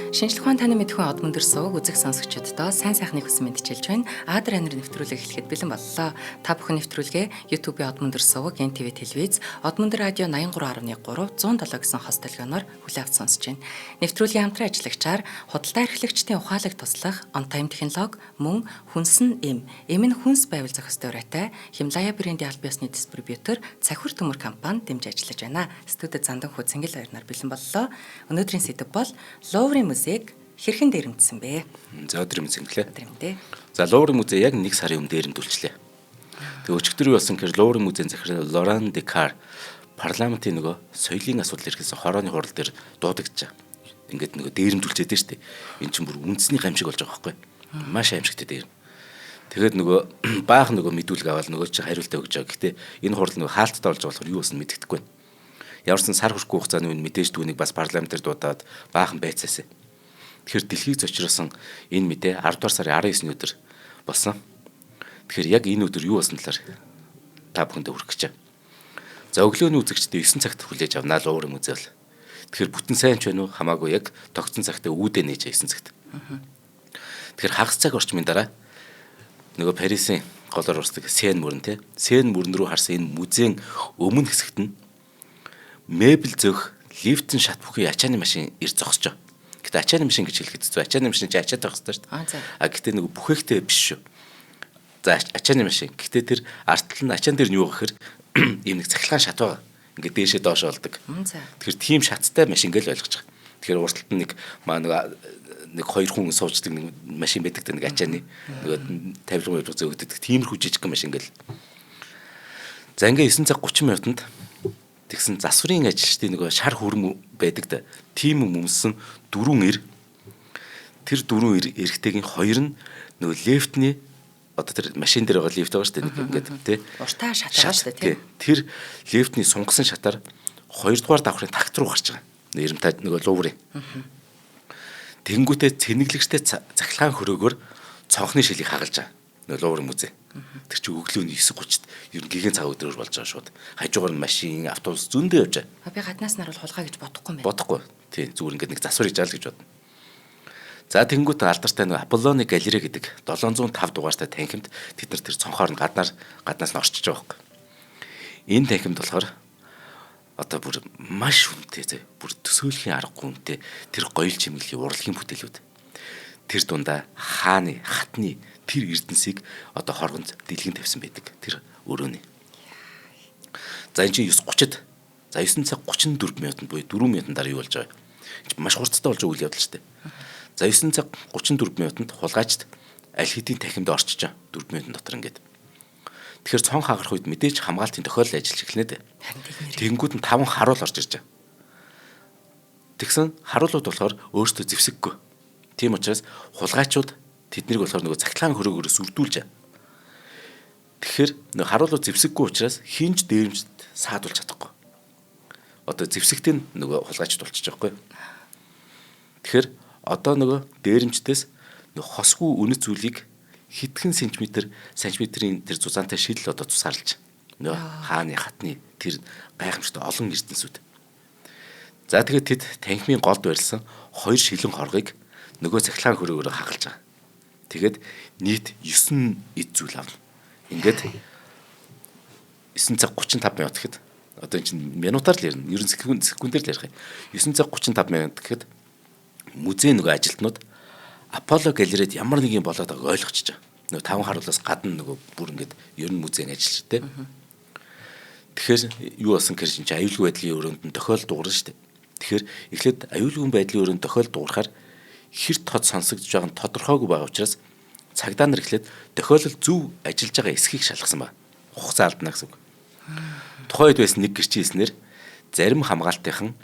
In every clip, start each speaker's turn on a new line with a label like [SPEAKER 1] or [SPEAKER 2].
[SPEAKER 1] Шинжлэх ухаан таны мэдхүйн од мөндөр сууг үзэх сонсогчдоо сайн сайхны хүсэн мэдчилж байна. Адр анир нэвтрүүлэг эхлэхэд бэлэн боллоо. Та бүхэн нэвтрүүлгээ YouTube-ийн од мөндөр сууг, NTV телевиз, од мөндөр радио 83.3 107 гэсэн хос толгойноор хүлээ авч сонсож байна. Нэвтрүүлгийн хамтран ажиллагчаар худалдаа эрхлэгчдийн ухаалаг туслах On Time технологи мөн хүнсэн эм нь хүнс байвал зохистой урайтай Химлая брендийн аль биесны дистрибьютор Цахир төмөр компани дэмжиж ажиллаж байна. Студид Зандан хүү Цэнгэл баярнаар бэлэн боллоо. Өнөөдрийн сэдэв бол Луврын музейг хэрхэн дээрэмдсэн бэ?
[SPEAKER 2] За өдрийн мэд зинглээ.
[SPEAKER 1] Дээрэмдээ.
[SPEAKER 2] За Луврын музей яг 1 сарын өмнө дээрэмдүүлчлээ. Тэгээ өчигдөр юу болсон гэхээр Луврын музейн захирал Лоран Декар парламентын нөгөө соёлын асуудал эрхэлсэн хорооны хурал дээр дуудагдчихаа. Ингээд нөгөө дээрэмдүүлчихэд дээ шүү дээ. Энд чинь бүр үндэсний гамшиг болж байгаа байхгүй. Маш аимшигтэй дээр. Тэгээд нөгөө баахан нөгөө мэдүүлэг аваад нөгөө чинь хариултаа өгч байгаа. Гэхдээ энэ хурал нөгөө хаалттай болж байгаа болохоор юу болсон мэддэхгүй байна. Ямарсан сар хүрхгүй хугацааны өмнө мэдээж түүнийг бас парламентээр дуудаад баахан байцаасаа. Тэгэхээр дэлхийг зочроосон энэ мэдээ 10 дугаар сарын 19-ний өдөр болсон. Тэгэхээр яг энэ өдөр юу болсон талаар та бүхэндээ хүргэх гэж байна. За өглөөний үзэгчдээ 9 цагт хүлээж авнаа л Луврын музей бол. Тэгэхээр бүтэн сайн ч байна уу хамаагүй яг тогтсон цагтаа үүдээ нээж 9 цагт. Тэгэхээр хагас цаг орчмын дараа нөгөө Парисын голоор урсдаг Сен мөрөн те. Сен мөрөн рүү харсан энэ музейн өмнө хэсэгт нь мебель зөөх лифтэн шат бүхий ачааны машин ирж зогсож байгаа. Гэтэ ачааны машин гэж хэлэхэд зү ачааны машин чи ачаад байх хэрэгтэй шүү дээ. Гэтэ нөгөө бүхэхтэй биш шүү. За ачааны машин. Гэтэ тэр арттал нь ачаан дээр нь юу гэхээр ийм нэг цахилгаан шат байгаа. Ингээд дээшээ доош болдог. Тэгэхээр тийм шаттай машин гэж ойлгож байгаа. Тэгэхээр урталт нь нэг нэг хоёр хүн суучдаг нэг машин байдаг та нэг ачааны нөгөө тавилга зөөгдөг. Тиймэрхүү жижиг машин гэл. За ингээ 9 цаг 30 минутанд тэгсэн засварын ажилчдын нөгөө шар хүрм байдаг да. Тим өмсөн 4 эр. Тэр 4 эрэгтэйгийн 2 нь нөгөө лифтний одоо тэр машин дээр байгаа лифт байгаа шүү дээ ингээд тий.
[SPEAKER 1] Уртаа шат байгаа шүү дээ тий.
[SPEAKER 2] Тэр лифтний сунгасан шатаар 2 дугаар давхрын такт руу гарч байгаа. Нэрмтэй нөгөө Луврын. Тэнгүүтээ цэнэглэгчтэй цахилгаан хөрөөгөр цонхны шилийг хагалж байгаа. Нөгөө Луврын музей. Тэр чи өглөөний 9:30-д ер нь гигийн цаг өдрөөр болж байгаа шууд. Хажуугаар нь машин, автобус зөндөө явж байгаа.
[SPEAKER 1] Би гаднаас нь харуул хулгай гэж бодохгүй юм байна.
[SPEAKER 2] Бодохгүй. Тийм зүгээр ингээд нэг засвар хийж аал гэж бодно. За тэнгуут алдартай нэг Аполлоны галерей гэдэг 705 дугаартай танхимд тэд нар тэр цонхоор нь гаднаас нь орчиж байгаа байхгүй. Энэ танхимд болохоор одоо бүр маш үнэтэй зэ. Бүр төсөөлхийн аргагүй үнэтэй тэр гоёл чимэглэлийн урлагийн бүтээлүүд. Тэр дундаа хааны, хатны тэр эрдэнсийг одоо хоргонд дэлгэн тавьсан байдаг. Тэр өрөөний. За энэ чинь 9:30-д. За 9 цаг 34 минутанд буюу 4 минутын дараа юу болж байгаа. Маш хурцтай болж үйл явдал шүү дээ. За 9 цаг 34 минутанд хулгайчд аль хэдийн танхимд орчиж байгаа 4 минутын дотор ингээд. Тэгэхээр цон хагарах үед мэдээж хамгаалтын тохиолдол ажиллаж эхэлнэ дээ. Тэнгүүд нь 5 харуул орж ирж байгаа. Тэгсэн харуулууд болохоор өөрсдөө зэвсэггүй. Тийм учраас хулгайчууд тэднийг болохоор нөгөө цахилгаан хөрөөгөөс үрдүүлж байгаа. Тэгэхээр нөгөө харуулууд зэвсэггүй учраас хинж дээрэмжт саадуулж чадахгүй. Одоо зэвсэгтийн нөгөө хулгайчд болчихж байгаа байхгүй. Тэгэхээр одоо нөгөө дээрэмжтээс нөгөө хосгүй үнэт зүйлийг хэдхэн сантиметрийн тэр зузаантай шил одоо тусаарлаж. Нөгөө хааны хатны тэр гайхамшигтай олон эрдэнсүүд. За тэгээд тэд танхимын голд барилсан 2 шилэн хоргыг нөгөө цахилгаан хөрөөгөөр хагалж байгаа. Тэгээд нийт 9 эд зүйл авна. Ингээд 9 цаг 35 минут гэхэд одоо энэ чинь минутаар л ярина. Ер нь секундээр л ярих юм. 9 цаг 35 минут гэхэд музейн нөгөө ажилтнууд Аполло галерейд ямар нэг юм болоод байгааг ойлгочихж байгаа. Нөгөө 5 харуулаас гадна нөгөө бүр ингээд ер нь музейн ажилчтай. Тэгэхээр юу болсон гэхээр чинь аюулгүй байдлын өрөөнд нь тохиол дуурна шүү дээ. Тэгэхээр эхлээд аюулгүй байдлын өрөөнд тохиол дуурахаар хэр тод сонсогдож байгаа нь тодорхойгүй байгаа учраас цагдаа нар эхлээд тохиолол зөв ажиллаж байгаа эсхийг шалгасан ба. Хугацаа алдна гэсэн үг. Тухайн үед байсан нэг гэрчийн эснэр зарим хамгаалтынхан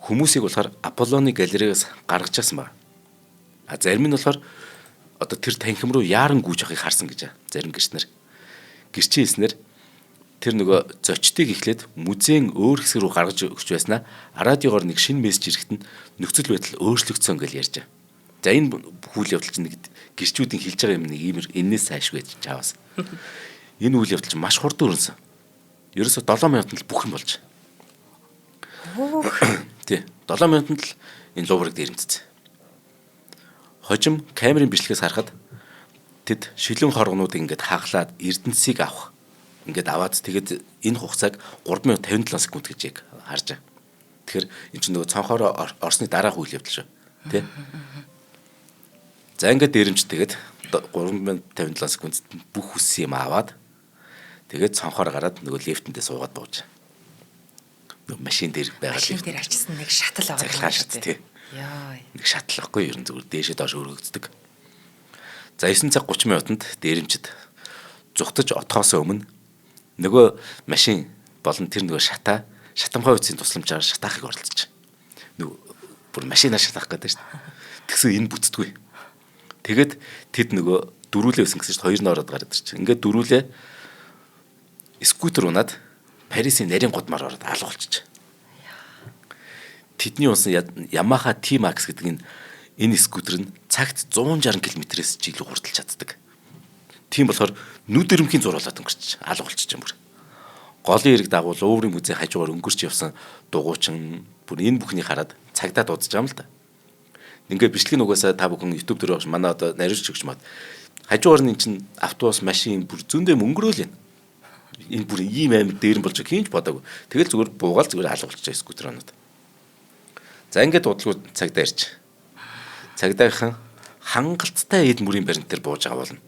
[SPEAKER 2] хүмүүсийг болохоор Аполлоны галерейгаас гаргаж байсан ба. А зарим нь болохоор одоо тэр танхим руу яаран гүйж явахыг харсан гэж зарим гэрчнэр. Гэрчийн эснэр тэр нөгөө зочдыг эхлээд музейн өөр хэсэг рүү гаргаж өгч байснаа радиогоор нэг шинэ мессеж ирэхэд нь нөхцөл байдал өөрчлөгдсөн гэж ярьж байгаа. За энэ үйл явдал чинь нэг гэрчүүдийн хэлж байгаа юм нэг иймэр энэс сайшгүй гэж чаавас. Энэ үйл явдал чинь маш хурдан өрнөсөн. Ерөөсө 7 минутанд л бүх юм болж. Тий. 7 минутанд л энэ Луврыг дээрэмдсэн. Хожим камерын бичлэгээс харахад тэд шилэн хоргонуудыг ингээд хаглаад эрдэнэсийг авах. Ингээд аваад тэгээд энэ хугацааг 3 минут 57 секунд гэж яг харж байгаа. Тэгэхээр энэ чинь нөгөө цонхоор орсны дараах үйл явдал шүү. Тэ? За ингээд дээрэмж тэгээд 3 минут 57 секунд бүх хүссэн юм аваад тэгээд цонхоор гараад нөгөө лифтэндээ суугаад бууж. Нөгөө машин дээр байгаа
[SPEAKER 1] машин дээр ачсан нэг шатал байгаа.
[SPEAKER 2] Цаглаа шат тий.
[SPEAKER 1] Яа.
[SPEAKER 2] Нэг шатал байхгүй ер нь зүгээр дээшээ доош өргөгддөг. За 9 цаг 30 минутанд дээрэмчд зүхтаж отохоос өмнө нөгөө машин болон тэр нөгөө шатамхай үтсийн тусламжаар шатаахыг оролцож. Нөгөө бүр машинаа шатаах гэдэг шүү дээ. Тэгсэн энэ бүтдэггүй. Тэгэд тэд нөгөө дөрүүлээ өсөн гэсэн чинь хоёр нь ороод гараад ирчих. Ингээд дөрүүлээ скутер унаад Парисын нарийн гудмаар ороод алга болчих. Тэдний унсан Yamaha T-Max гэдэг энэ скутер нь цагт 160 км/с илүү хурдталж чаддаг. Тийм болохоор нүд өрөмхийн зурвалаад өнгөрч алга болчих юм бүр. Голын эрэг дагуул Луврын музей хажуугаар өнгөрч явсан дугуйчин бүр энэ бүхнийг хараад цагдаа дуудаж байгаа юм л да. Ингээд бичлэг нугасаа та бүхэн YouTube дээр багш манай одоо нариулж өгч маад хажуугаар нь чинь автобус машин бүр зөндөө мөнгөрөөл юм. Энэ бүр ийм амар дээрэн болж хийнч бодоагүй. Тэгэл зүгээр буугаал зүгээр алга болчих скутер онод. За ингээд дуудлагууд цагдаа ирж. Цагдаахан хангалттай эд мөрийн баримт дээр бууж байгаа болно.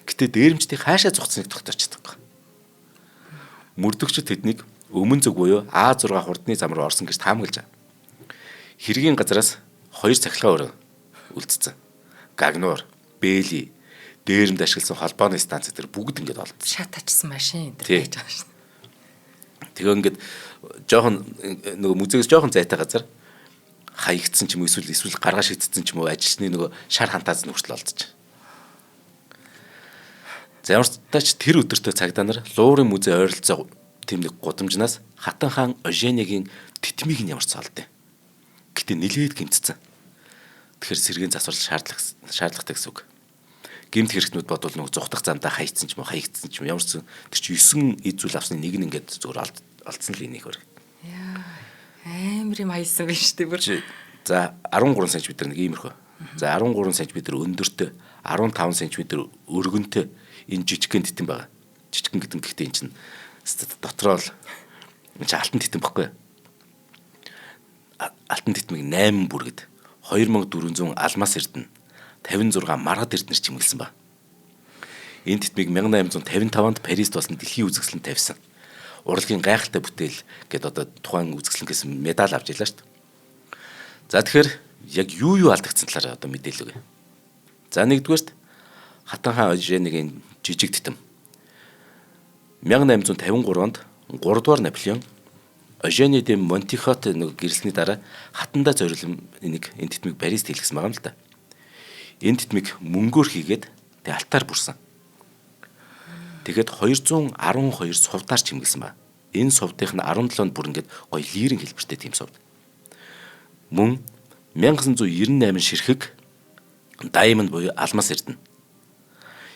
[SPEAKER 2] Гэтэ дээрэмчдийн хаашаа зогцсныг тогтоочдөг. Мөрдөгчд тэднийг өмнө зүг буюу А6 хурдны зам руу орсон гэж таамаглаж байгаа. Хэргийн газараас 2 цахилгаан өрөө үлдсэн. Гагнуур, Бэли, дээрэмд ашигласан холбооны станц дээр бүгд ингээд олдсон.
[SPEAKER 1] Шат ачсан машин энэ гэж байгаа шүү дээ.
[SPEAKER 2] Тэгээ ингээд жоохон нөгөө музейгээс жоохон зайтай газар хаягдсан ч юм уу эсвэл гаргаа шидсэн ч юм уу ажилчны нөгөө шар хантаас нь хүртэл олдож. За ямар ч тач тэр өдөртөө цагдаа нар Луврын музей ойролцоо тэм нэг гудамжнаас Хатан хаан Оженигийн титмийг нь ямар ч олдё. Гэтэ нилээд гимтсэн. Тэгэхээр сэргийн засвар шаардлагатай гэсэн үг. Гимт хэрэгтнүүд бодвол нөгөө зүхтах замдаа хаягдсан ч юм уу хаягдсан ч юм ямар ч тэр чи 9 эд зүйл авсны нэг нь ингээд зүгээр олдсон л энийг хөр.
[SPEAKER 1] Яа. Амар юм хайсан биш үү бүр.
[SPEAKER 2] За 13 см нэг иймэрхүү. За 13 см өндөртэй 15 см өргөнтэй энэ жижигхэн титэм байгаа. Жижигхэн гэдэг нь гэхдээ эн чинь дотроо л энэ чинь алтан титэм баггүй. Алтан титмийг 8 бүргэд 2400 алмаас эрдэнэ 56 маргад эрдэнэр чимгэлсэн ба. Энэ титмийг 1855 онд Парист болсон дэлхийн үзэсгэлэнт тавьсан. Урлагийн гайхалтай бүтээл гэдээ одоо тухайн үзэсгэлэнээс медаль авч ийлаа шүү дээ. За тэгэхээр яг юу алдагдсан талаар одоо мэдээлэл өгье. За нэгдүгээрт Хатан хаан Оженигийн жижиг титэм 1853 онд 3 дугаар Наполеон Ожени де Монтихот нэг гэрэлсний дараа хатандаа зориулсан энэ титмийг Парист хийлгэсэн байгаа юм л да. Энэ титмийг мөнгөөр хийгээд тэг алтаар бүрсэн. Тэгэхэд 212 сувдаар чимгэлсэн ба. Энэ сувдынх нь 17-нд бүр ингээд гоё лирийн хэлбэртэй тийм сувд. Мөн 1998 ширхэг Diamond буюу алмас эрдэнэ.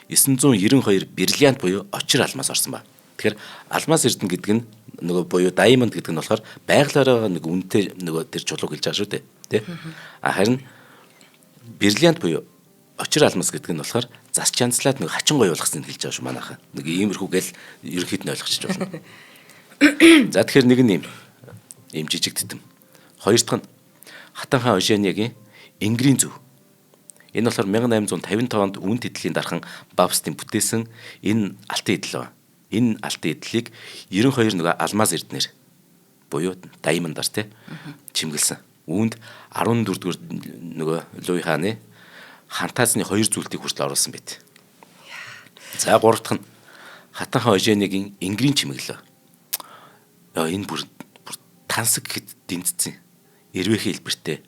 [SPEAKER 2] 992 бриллиант буюу очир алмас орсон ба. Тэгэхээр алмас эрдэнэ гэдэг нь нөгөө буюу Diamond гэдэг нь болохоор байгалаараа нэг үнэтэй нөгөө тэр чулууг хэлж байгаа шүү дээ. Тэ? Харин бриллиант буюу очир алмас гэдэг нь болохоор зас чанцлаад нэг хачин гоё болгосныг хэлж байгаа шүү манайхаа. Нэг иймэрхүү гэл ерөнхийд нь ойлгочих болно. За тэгэхээр нэг нь ийм жижиг титэм. Хоёр дахь нь Хатан хаан Оженигийн Ингрийн зөв. Энэ болохоор 1855 онд үн тэтгэлийн дархан Бабстын бүтээсэн энэ алтан идэл ба. Энэ алтан идлийг 92 нөгөө алмаз эрдэнэр буюу Diamond-аар те чимгэлсэн. Үүнд 14 дугаар нөгөө Луи хааны хантаасны 2 зүйлтийг хүртэл оруулсан байт. За 3 дахь нь Хатан хаан Оженигийн Ингрийн чимэглэл. Энэ бүр тансаг гэд дэнцсэн. Эрвэхий хэлбэртэй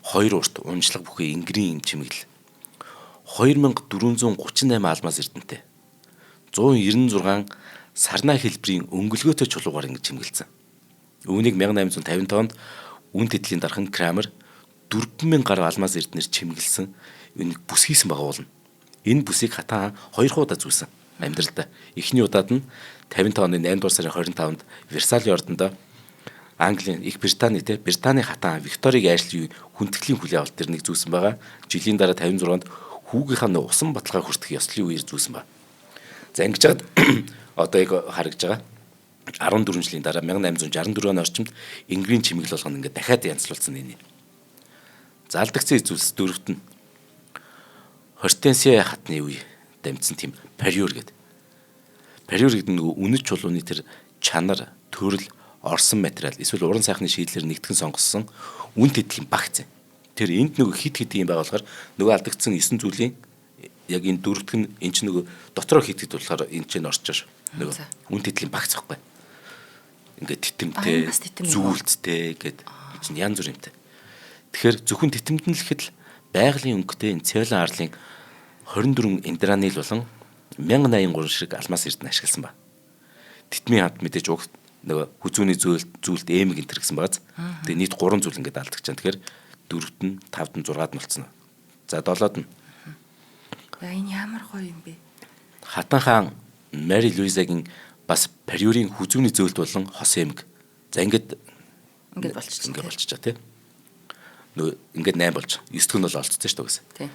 [SPEAKER 2] 2 урт унжлага бүхий Ингрийн чимэглэл. 2438 алмаз эрдэнэтэй. 196 сарнаа хэлбэрийн өнгөлгөөтэй чулуугаар ингэж чимгэлсэн. Үүнийг 1855 онд үн тэтгэлийн дархан Крамер 4000 гаруй алмаз эрдэнэр чимгэлсэн энэ бүс хийсэн байгаа болно. Энэ бүсийг Хатан хаан 2 удаа зүүсэн амьдралдаа. Эхний удаад нь 55 оны 8 дугаар сарын 25-нд Версалийн ордонд Английн Их Британи Британий хатан Викторийг айшлын хүндэтгэлийн хүлээ авалт дээр нэг зүүсэн байгаа. Жилийн дараа 56-нд хүүгийнхаа усан баталгаа хүртэх ёслолын үеэр зүүсэн ба. За ингэж хаад одоо яг харагдж байгаа. 14 жилийн дараа 1864 оны орчимд Ингрийн чимэглэл болгоно ингээд дахиад янзлуулсан энэ. Заалдагцсан зүйлс дөрөвт нь Хортенсиа хатны үе дамжсан тийм париур гэдэг. Париур гэдэг нь үнэт чулууны тэр чанар, төрөл, орсон материал эсвэл уран сайхны шийдлэр нэгтгэн сонгосон үн тэтгэлийн багц. Тэр энд нөгөө хит юм байгуулахаар нөгөө алдагдсан 9 зүйлийн яг энэ дөрөвдөг нь эн чинь нөгөө дотроо хит болохоор энэ чинь орчиж нөгөө үн тэтгэлийн багц байхгүй. Ингээд титэмтэй, зүйлттэй гэдэг чинь янз бүр юмтай. Тэгэхээр зөвхөн титэмд нь л ихэд л байгалийн өнгөтэй энэ цэвлэн арлын 24 индранил болон 1083 шиг алмаас эрдэнэ ашигласан ба. Титмийн хамт мэдээж уг нөгөө хүзүүний зүйлд эмэг энэ гэсэн бааз. Тэгээ нийт 3 зүйл ингээд алдагч чана. Тэгэхээр 4-т нь 5-д нь 6-д нь болцсон. За 7-д нь.
[SPEAKER 1] Энэ ямар гоё юм бэ?
[SPEAKER 2] Хатан хаан Мари Луизагийн бас париурын хүзүүний зөөлт болон хос эмэг. За ингээд болчихсон тий. Нөгөө ингээд 8 болж 9-г нь бол олцсон шүү дээ гэсэн.
[SPEAKER 1] Тий.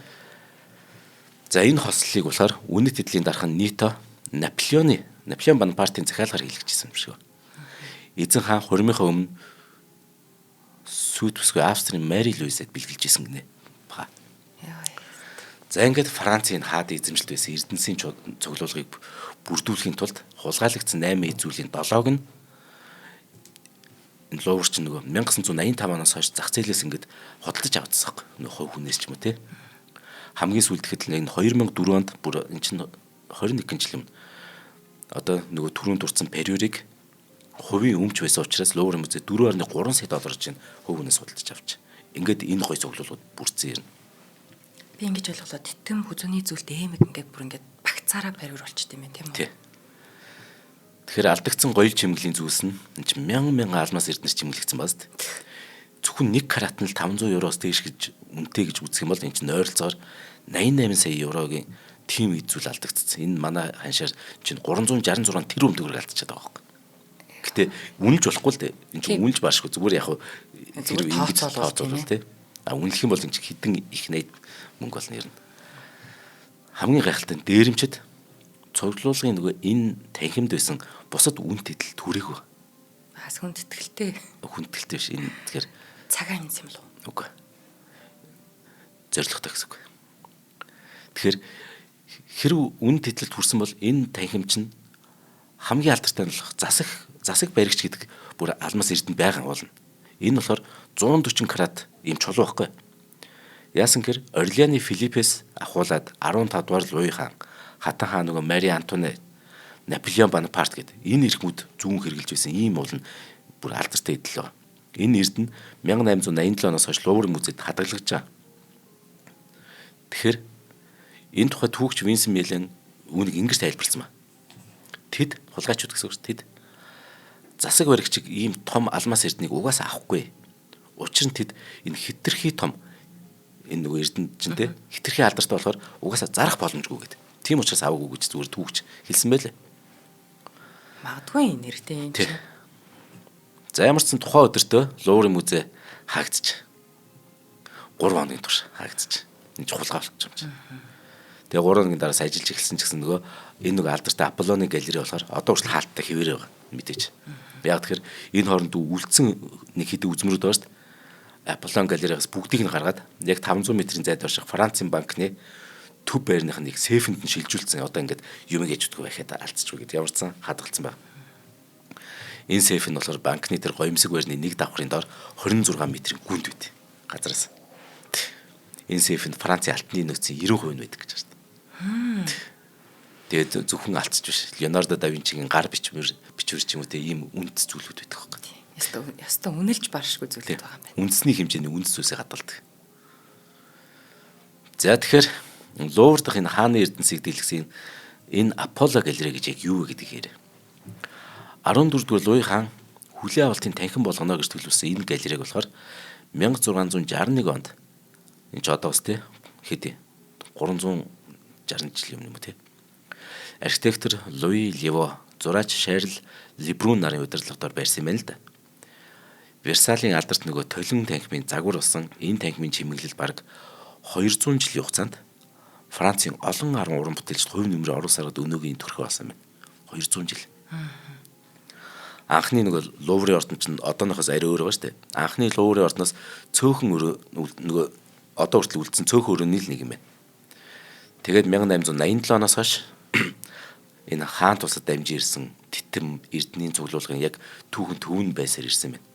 [SPEAKER 2] За энэ хослолыг болохоор үнэт эдлийн дархан нийто Наполеон Бонапартын захиалгаар хийлгэжсэн юм шиг байна. Эзэн хаан хурмынхаа өмнө сүйт бүсгүй Австрийн Мари Луизад бэлгэлжсэн гинэ. Бага. За ингээд Францын хаад эзэмшилт байсан Эрдэнэсийн цуглуулгыг бүрдүүлэхийн тулд хулгайлагдсан 8 зүйлийн 7-г нь энэ луурч нөгөө 1985 оноос хойш зах зээлээс ингээд хөдөлж авчихсан. Нөгөө хувь хүнээс ч юм уу те. Хамгийн сүүлд гэхэд энэ 2004 онд бүр энэ чинь 21 жил юм. Одоо нөгөө түрүүнд дурдсан париурыг хувийн өмч байсан учраас Лувр музей 4.3 сая доллараар чинь хувь хүнээс худалдаж авч. Ингээд энэ гоё цуглуулгууд бүрдсэн юм.
[SPEAKER 1] Би ингэж ойлголоо титэм хүзүүний зүйлд эмэг ингээд бүр ингээд багцаараа париур болчт юм байна тийм үү?
[SPEAKER 2] Тэгэхээр алдагдсан гоё чимэглэлийн зүйлс нь энэ чинь мянган алмаас эрдэнэс чимэглэгдсэн бааз. Зөвхөн 1 карат нь л 500 евроос дээш гэж үнэтэй гэж үзэх юм бол энэ чинь ойролцоогоор 88 сая еврогийн тим зүйл алдагдсан. Энэ манай ханшаар чинь 366 тэрбум төгрөг алдчихад байгаа байхгүй. Гэтэ үнэлж болохгүй л дээ. Энэ чинь үнэлж баашгүй зүгээр яг хэрэг ингэж тооцоолол тий. Үнэлэх юм бол энэ хідэн их найд мөнгө болно юм. Хамгийн гайхалтай нь дээрэмчэд цуглуулгын нөгөө энэ танхимд байсан бусад үн тэтгэл түрээгүй.
[SPEAKER 1] Бас хүндэтгэлтэй.
[SPEAKER 2] Хүндэтгэлтэй биш энэ тэгэхээр
[SPEAKER 1] цагаан юм л уу?
[SPEAKER 2] Үгүй. Зоригтой гэсэн үг. Тэгэхээр хэрв үн тэтгэлд хүрсэн бол энэ танхим чинь хамгийн алдартай нь засаг баригч гэдэг бүр алмаас эрдэнэ байгаа болно. Энэ болохоор 140 карат ийм чулуу байхгүй. Яасан гэр Орлеаны Филиппес ахуулаад 15 дугаар Луи хаан, хатан хаан нөгөө Мари Антуанет, Наполеон Бонапарт гэдэг энэ эрхмүүд зүүн хэрглэж байсан ийм уул нь бүр алдартай эдэл. Энэ эрдэнэ 1887 оноос хойш Лувр музейд хадгалагдж байгаа. Тэгэхээр энэ тухай түүхч Винсент Милен үүнийг ингэж тайлбарласан ба. Тэд хулгайчуд гэсэн үг. Тэд засаг баригчиг ийм том алмаас эрднийг угаасаа авахгүй. Учир нь тэд энэ хитрхи том энэ нөгөө эрдэнэ чинь те хитрхи алдартай болохоор угаасаа зарах боломжгүй гэдэг. Тийм учраас аваагүй гэж зүгээр түүхч хэлсэн байлээ.
[SPEAKER 1] Магадгүй энэ нэртэй юм чинь.
[SPEAKER 2] За ямар ч сан тухайн өдөртөө Луврын музей хаагдчих. 3 хоногийн турш хаагдчих. Энэ хулгай болчих юм чинь. Тэгээ 3 хоногийн дараас ажиллаж эхэлсэн ч гэсэн нөгөө энэ нэг алдартай Аполлоны галерей болохоор одоо хүртэл хаалттай хэвээрээ байгаа мэдээж. Яг тэгэхээр энэ хооронд үлдсэн нэг хэдэн үзмөрүүд байгаа шүү дээ. Аполлон галерейгаас бүгдийг нь гаргаад яг 500 м-ийн зайд орших Францын банкны төв байрных нэг сейфэнд нь шилжүүлсэн. Одоо ингээд юм ээж утгагүй байхад алдчихгүй гэдэг ямар ч сан хадгалсан байна. Энэ сейф нь болохоор банкны тэр гоёмсог байрны нэг давхрын доор 26 м-ийн гүнд байд. Газараас. Энэ сейфэнд Францын алтны нөөцийн 90% нь байдаг гэж байна. Тэгээд зөвхөн алдчих биш. Леонардо да Винчигийн гар бичвэр ч юм уу те ийм үндэс зүйлүүд байдаг байхгүй.
[SPEAKER 1] Ястаа үнэлж баршгүй зүйлүүд байгаа юм байна.
[SPEAKER 2] Үндэсний хэмжээний үндэс зүйлсийг хадгалдаг. За тэгэхээр Лувр дахь энэ хааны эрдэнсийг дэлгэсэн энэ Аполло галерей гэж яг юу вэ гэдгийг ярив. 14 дугаар Луи хаан хүлээ авалтын танхим болгоно гэж төлөвлөсөн энэ галерейг болохоор 1661 онд энэ ч одоо бас те хэд 360 жил юм те. Архитектор Луи Лево, зураач Шарл Лебрун нарын удирдлагаар барьсан юм байна л да. Версалийн алдарт нөгөө Толин танхимын загвар болсон энэ танхимын чимэглэл бараг 200 жилийн хугацаанд Францын олон арга уран бүтээлчд хувь нэмрээ оруулах саргад өнөөгийн төрхөө болсон байна. 200 жил. Анхны нөгөө Луврын ордон чинь одооноос арай өөр байгаа шүү дээ. Анхны Луврын ордноос цөөхөн нөгөө одоо хүртэл үлдсэн цөөхөн өрөөний л нэг юм байна. Тэгээд 1887 оноос хойш энэ хаан тусад дамжин ирсэн титэм эрдэнийн цуглуулгын яг түүхэн төвн байсаар ирсэн байна.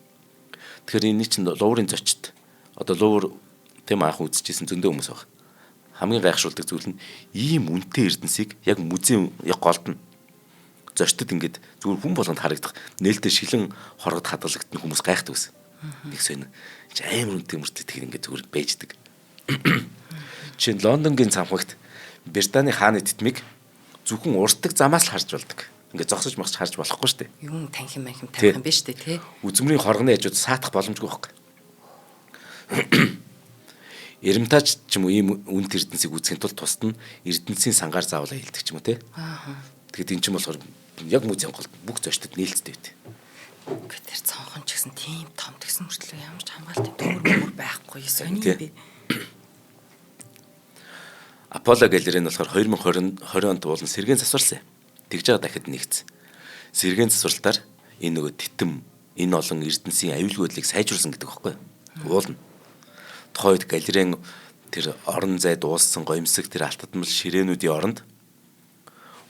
[SPEAKER 2] Тэгэхээр энэ чинь Луврын зочид. Одоо Лувр тэм анх үзчихсэн зөндөө хүмүүс байна. Хамгийн гайхшруулдаг зүйл нь ийм үнэтэй эрдэнсийг яг музейн яг голд нь зочдод ингээд зүгээр хүн болгонд харагдах нээлттэй шилэн хоргод хадгалагдсан хүмүүс гайхдаг ус. Нэг сонь амар үнэтэй мөртэй тэр ингээд зүгээр байждаг. Жишээ нь Лондонгийн цамхагт Британий хааны титмиг зөвхөн уртдаг замаас л харж болдог. Ингээд зогсож мосч харж болохгүй шүү дээ.
[SPEAKER 1] Юм танхим тавих юм биш үү те?
[SPEAKER 2] Үзмрийн хоргоны хажууд саатах боломжгүй байхгүй. Эрэмтаач ч юм уу ийм үнэт эрдэнсийг үзэхийн тулд тусад нь эрдэнсийн сангаар заавал аялдаг ч юм уу те. Тэгэхэд эн чинь болохоор яг музейн голд бүх зочдод нээлттэй байт.
[SPEAKER 1] Гэхдээ тэр цонхон ч гэсэн тийм том тэгсэн мөртлөө ямар ч хамгаалалтын төмөр байхгүй сони юм бэ.
[SPEAKER 2] Аполло галерей нь болохоор 2020 онд уулын сэргээн засварсан. Тэгж байгаа дахид нэгц. Сэргээн засварлалтаар энэ нөгөө титэм энэ олон эрдэнсийн аюулгүй байдлыг сайжруулсан гэдэг байхгүй юу? Уулна. Тухайд галерейн тэр орон зай дууссан гоёмсог тэр алтадмал ширээнүүдийн оронд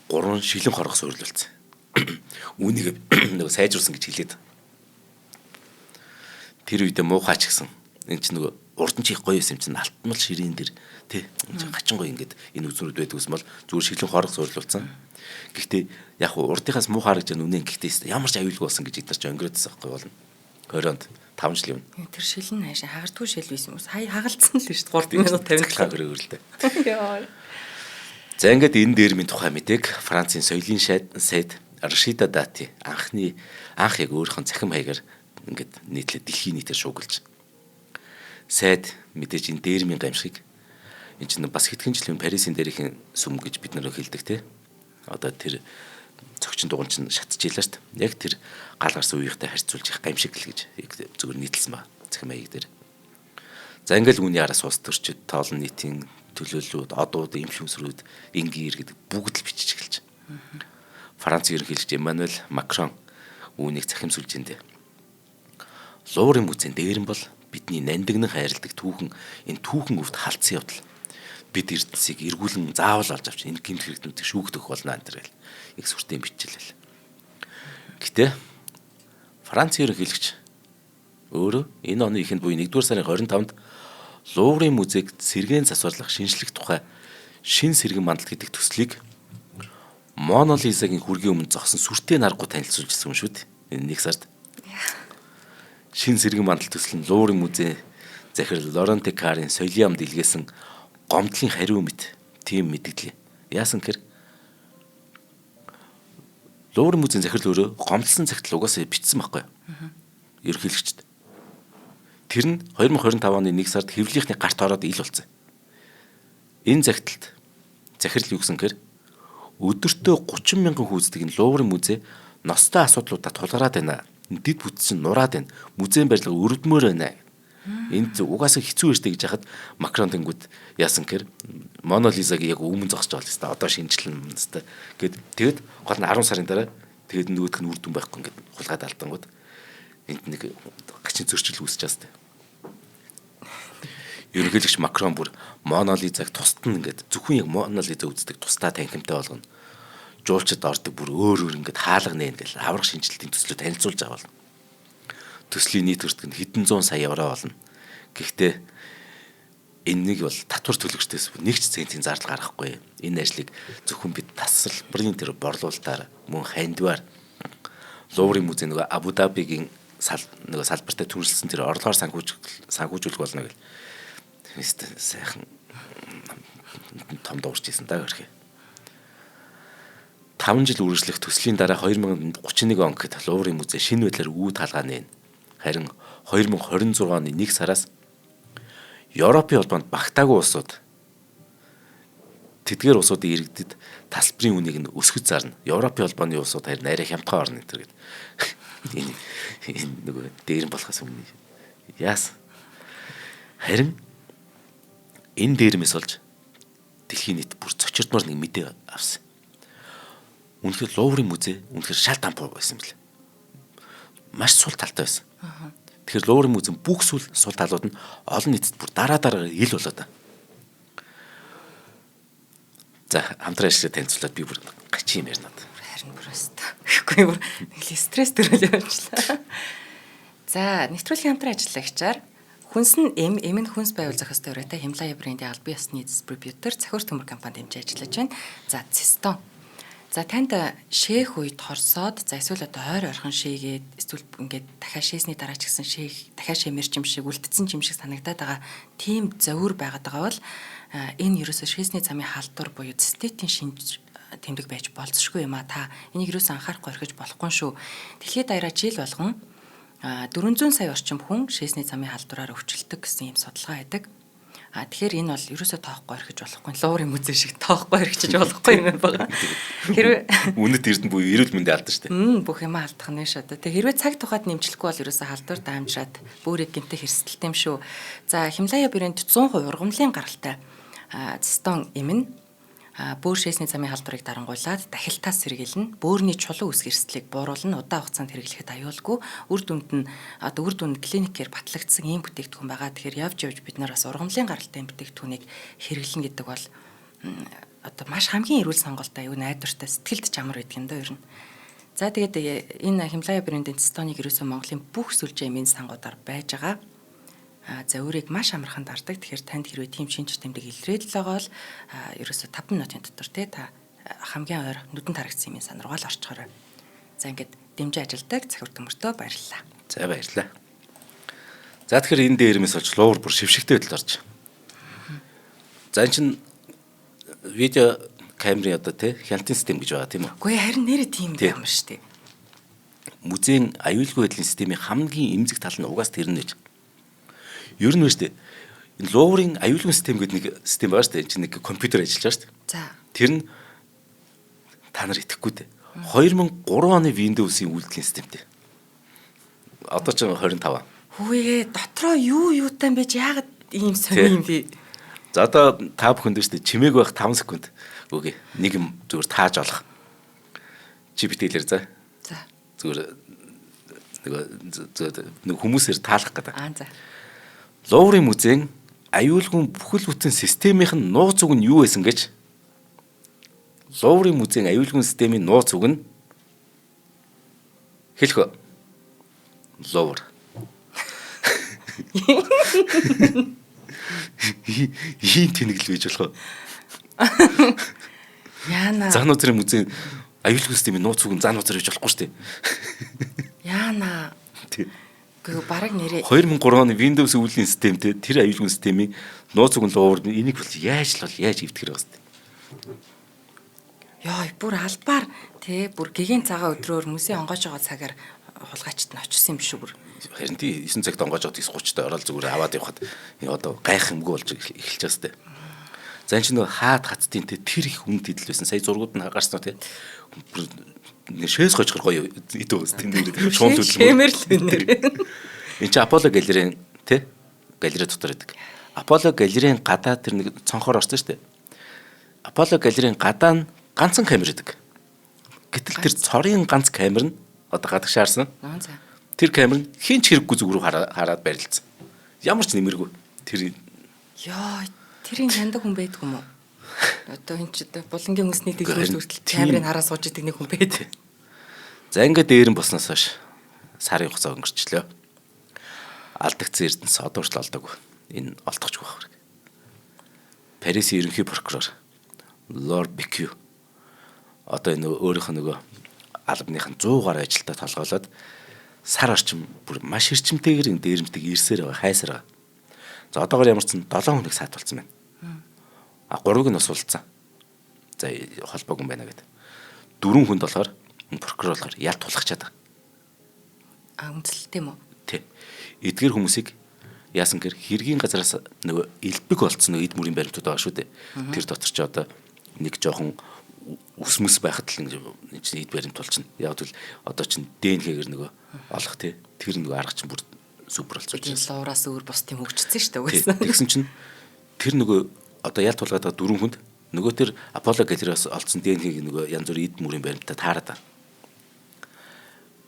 [SPEAKER 2] 3 шилэн хорго суйрлуулсан. Үүнийг нөгөө сайжруулсан гэж хэлээд. Тэр үедээ муухайч гисэн. Энэ чинь нөгөө урдан чих гоё юм чинь алтмал ширээн дэр тий гачин гоё ингээд энэ үзмөрүүд байдаг ус бол зүгээр шилэн хорго суйрлуулсан. Гэхдээ яг урдынхаас муу харагч үнэн гэхдээ ямар ч аюулгүй болсон гэж эдгээр ч өнгөрөөдсөн байхгүй болно. 20-онд 5 жил юм.
[SPEAKER 1] Тэр шилэн хаашаа хагардгүй шил байсан юм. Сая хагалцсан л шүү дээ 3 минут 50
[SPEAKER 2] өрөөлдөө. За ингээд энэ дээрмийн тухай мэдээг Францын соёлын сайд Рашида Дати анх яг өөрийнхөө цахим хаягаар ингээд нийтлээ дэлхийн нийтээр шуугилж. Сайд мэдээж энэ дээрмийн гамшиг энэ чинь бас хэдхэн жилийн Парисын дээрхийн сүм гэж бид нэр хэлдэг те. Одоо тэр цогчин дугуйн чинь шатчихлаа шүү дээ. Яг тэр гал гарсан үеийнхтэй харьцуулж их гамшиг л гэж зөвөр нийтэлсэн ба цахим хаяг дээр. За ингээл үүний араас ус төрчид тоолн нийтийн төлөөллүүд, одууд, инфлюенсерүүд, ингир гэдэг бүгд л бичиж эхэлж. Францын ерөнхийлөгч Эммануэль Макрон үүнийг захимсуулжэндээ. Луврын музейн дээрэн бол бидний нандинан хайрладаг түүхэн энэ түүхэн өвд халтсан явдал. Бид эрдэнсийг эргүүлэн заавал олж авч энэ гэмт хэрэгтнүүдийг шүүгдэх болно энэ гэл их сүртэй бичилэл. Гэтэ Францын ерөнхийлөгч өөрөө энэ оны эхэнд буюу 1-р сарын 25-нд Луврын музейг сэргээн засварлах шинжлэх тухай шин сэргэн мандал гэдэг төслийг Моно Лизагийн хүргийн өмнө зогсон сүртэй наргуу танилцуулжсэн юм шүү дээ. Энэ нэг сард. Шин сэргэн мандал төсөл нь Луврын музей захирал Лорен Текарын соёлын амд илгээсэн гомдлын хариу мэт тийм мэдээлэл. Яасан гэхээр Луврын музейн захирал өөрөө гомдлсон цагт угаасаа бичсэн байхгүй юу? Ерөнхийлөгчд. Тэр нь 2025 оны 1 сард хэвлэлийнхний гарт ороод ил болсон. Энэ загталд захирал юу гэсэн гэхээр өдөртөө 30 мянган хүүцдэг энэ Луврын музей ностой асуудлуудаа тулгараад байна. Дэд бүтцэн нураад байна. Музейн барилга өрөвдмөр байна. Энд угаасаа хэцүү эртэй гэж хахад Макрон тэнгүүд яасан гэхээр Моно Лизагийн яг өмнө зогсож байгаа л хэвээр одоо шинжилэн хэвээр гээд тэгэд гол нь 10 сарын дараа тэгэд нөгөөх нь үр дүн байхгүй ингээд хулгаад алдангууд энд нэг гачин зөрчил үүсэж байгаа хэвээр. Ерөнхийлөгч Макрон бүр Моно Лизаг тусад нь ингээд зөвхөн яг Моно Лиза үздэг тусдаа танхимтай болгоно. Жуулчд ордог бүр өөр ингээд хаалга нэ ингээд аврах шинжилтийн төслөд танилцуулж байгаа бол. Төслийн нийт өртөг нь хэдэн зуун сая евро болно. Гэхдээ энэ нэг бол татвар төлөгчдөөс нэг ч центийн зардал гаргахгүй. Энэ ажлыг зөвхөн бид тасалбарын тэр борлуулалтаар мөн хандвар Луврын музей нөгөө Абу Дабигийн нөгөө салбартай төрөлсөн тэр орлогоор санхүүжүүлэх болно гэл. Хэвээ сайхан том дуурч ийсэн даа гэх юм. 5 жил үргэлжлэх төслийн дараа 2031 он гэхэд Луврын музей шинэ байдлаар үүд хаалгаа нээн. Харин 2026 оны 1 сараас Европын холбоонд багтаагүй улсууд тэдгээр улсуудын иргэдэд тасалбарын үнийг нь өсгөж зарна. Европын холбооны улсууд харин арай хямдхан орно гэдэг. Энэ нөгөө дээр нь болохоос өмнө яасан. Харин энэ дээрмээс болж дэлхийн нийт бүр цочирдмор нэг мэдээ авсан. Үнэхээр Луврын музей үнэхээр шал дампуу байсан бэл. Маш сул талтай байсан. Тэгэхээр Луврын музей бүх сул талууд нь олон нийтэд бүр дараа ил болоод. За хамтран ажиллаж танилцуулаад би бүр гачи юм ярина.
[SPEAKER 1] Харин бүр өстө. Ихгүй бүр нэг стресс төрөл явуулчлаа. За нэвтрүүлгийн хамтран ажиллагчаар хүнс нь эм нь хүнс байвал зохиос төврөтэй Химлая брендийн албан ёсны дистрибьютор Цахиур төмөр компанид хэмжиж ажиллаж байна. За Цистон. За танд шээх үед хорсоод за эсвэл одоо ойр ойрхон шээгээд эсвэл ингээд дахиад шээсний дараа ч гэсэн шээх дахиад шээмэрч юм шиг үлдсэн юм шиг санагдаад байгаа тийм зовир байгаад байгаа бол энэ ерөөсөө шээсний замын халдвар буюу циститийн шинж тэмдэг байж болцсошгүй юм а та энийг ерөөсөө анхаарахгүй орхиж болохгүй шүү. Дэлхийд даяараа жил болгон 400 сая орчим хүн шээсний замын халдвараар өвчлөлдөг гэсэн юм судалгаа байдаг. Тэгэхээр энэ бол ерөөсөө тоохгүй орхиж болохгүй. Луврын музей шиг тоохгүй орхиж болохгүй юм байна. Хэрвээ
[SPEAKER 2] үнэт эрдэнэ буюу эрүүл мэндийн алдаа шүү дээ.
[SPEAKER 1] Бүх юм алдах нь шүү дээ. Хэрвээ цаг тухайд нэмжлэхгүй бол ерөөсөө халдвар даамжраад бүрийг гэмтэх хэрсэлтэй юм шүү. За Химлая брэнд 100% ургамлын гаралтай Цистон эмнэ бөөр шээсний замын халдварыг дарангуйлаад дахилтаас сэргийлнэ. Бөөрийн чулуу үс гэрслийг бууруулна. Удаан хугацаанд хэрэглэхэд аюулгүй. Үр дүнд клиникээр батлагдсан ийм бүтээгдэхүүн байгаа. Тэгэхээр явж бид нар бас ургамлын гаралтай бүтээгдэхүүнийг хэрэглэнэ гэдэг бол одоо маш хамгийн эрүүл сонголттой аюу найдвартай сэтгэлд ч амар байдаг юм да ер нь. За тэгээд энэ Химлая брендийн Цистоныг ерөөсөө Монголын бүх сүлжээ эмийн сангуудаар байж байгаа. За өөрийг маш амархан дардаг. Тэгэхээр танд хэрвээ тийм шинж тэмдэг илрээд л байгаа бол ерөөсө 5 минутын дотор та хамгийн ойр нүдэн тарагдсан юм санаргаал орчхорой. За ингээд дэмжиж ажилдаг Цахиур төмөртөө баярлалаа.
[SPEAKER 2] За баярлалаа. За тэгэхээр энэ дээрмээс болж Лувр бүр шившигтэй байдалд орж. За энэ чинь видео камерын одоо хяналтын систем гэж байгаа тийм үү?
[SPEAKER 1] Үгүй харин нэрээ тийм юм шүү дээ.
[SPEAKER 2] Музейн аюулгүй байдлын системийн хамгийн эмзэг тал нь угаас тэр нь гэж. Ер нь шүү дээ. Энэ Луврын аюулгүй систем гэдэг нэг систем байгаа шүү дээ. Энд нэг компьютер ажиллаж байгаа шүү дээ.
[SPEAKER 1] За.
[SPEAKER 2] Тэр нь та нар итгэхгүй дээ. 2003 оны Windows-ийн үйлдвэрлэлийн системтэй. Одоо ч 25.
[SPEAKER 1] Хүүгээ дотроо юутай байж яагаад ийм сони юм бэ?
[SPEAKER 2] За одоо та бүхэнд шүү дээ чимээг байх 5 секунд үгүй нэг юм зүгээр тааж олох. GPT-лэр за.
[SPEAKER 1] За.
[SPEAKER 2] Зүгээр нэг хүмүүсээр таалах гэдэг.
[SPEAKER 1] За.
[SPEAKER 2] Луврын музейн аюулгүй бүхэл бүтэн системийнх нь нууц үг нь юу байсан гэж Луврын музейн аюулгүй системийн нууц үг нь хэлэх Лувр. Ийм тэнэгэл байж болох уу?
[SPEAKER 1] Яана.
[SPEAKER 2] Заануудын музейн аюулгүй системийн нууц үг нь заануудаар байж болохгүй шүү дээ.
[SPEAKER 1] Яана.
[SPEAKER 2] Тий.
[SPEAKER 1] Гэхдээ бараг нэрээ
[SPEAKER 2] 2003 оны Windows үйлдвэрлэлийн системтэй тэр аюулгүй системийн нууц үг нь Лувр энийг бол яаж эвтгэх хэрэгс тээ.
[SPEAKER 1] Яа, бүр албаар бүр гэгийн цагаан өдрөөр мөсийн онгойж байгаа цагаар хулгайчд нь очсон юм шүү бүр.
[SPEAKER 2] Харин тий 9 цагт онгойж аваад 9:30-д ороод зүгээр аваад явхад одоо гайх юмгүй болж эхэлж байгаа сте. За энэ чинь нөгөө хаад хацтын тэр их үнд идэл байсан. Сая зургууд нь гарсан уу тий. Шээс гожгор гоё идөө үст тийм нэр шуун төлөв.
[SPEAKER 1] Шэмэрл үнээр.
[SPEAKER 2] Энд чи Apollo галерейн тий галерей дотор байдаг. Apollo галерейн гадаа тэр нэг цонхоор орсон шүү дээ. Apollo галерейн гадаа нь ганцхан камер байдаг. Гэтэл тэр цорын ганц камер нь одоо гадагшаарсан. Тэр камер нь хинч хэрэггүй зүг рүү хараад барилдсан. Ямар ч нэмэргүй. Тэр
[SPEAKER 1] Яа, тэрийн яндаг хүн байдг юм уу? Одоо энэ ч булангийн хүнсний дэглүүр хүртэл камерыг хараа сууж идэг нэг хүн байд.
[SPEAKER 2] За ингээд дээрэн босноос хойш сарын хугацаа өнгөрчлөө. Алдагдсан эрдэнэс одоо хүртэл олдоогүй. Энэ олдохчгүй байх хэрэг. Парисын ерөнхий прокурор Лорд Бикю одоо энэ өөрийнх нь нөгөө албаныхын 100 гаруй ажилтаа толгойлоод сар орчим бүр маш эрчимтэйгээр энэ дээрэмтэг ирсээр байгаа хайсаар байгаа. За одоогоор ямар ч 7 хүнийг саатуулсан байна. 3-ыг нь бас уулцсан. За холбоогүй юм байна гэдэг. 4 хүнд болохоор прокурор болохоор ялт тулахчаад байгаа.
[SPEAKER 1] Үнэлэлт юм уу?
[SPEAKER 2] Тий. Эдгээр хүмүүсийг яасан гэр хэргийн газараас нөгөө элбэг болцсон эд мөрийн баримтууд байгаа шүү дээ. Тэр дотор ч одоо нэг жоохон үсмэс байхад л энэ чинь эд баримт болчихно. Яг л одоо чинь ДНХ-гээр нөгөө олох тий. Тэр нөгөө арга чинь бүр супер болчихсон.
[SPEAKER 1] Энэ луураас өөр бус тийм хөгжсөн шүү дээ.
[SPEAKER 2] Тэгсэн чинь тэр нөгөө одоо ялт тулгаад байгаа дөрвөн хүнд нөгөө тэр Аполло галереас олцсон ДНХ-г нөгөө янз бүрийн эд мөрийн баримтаа таарад.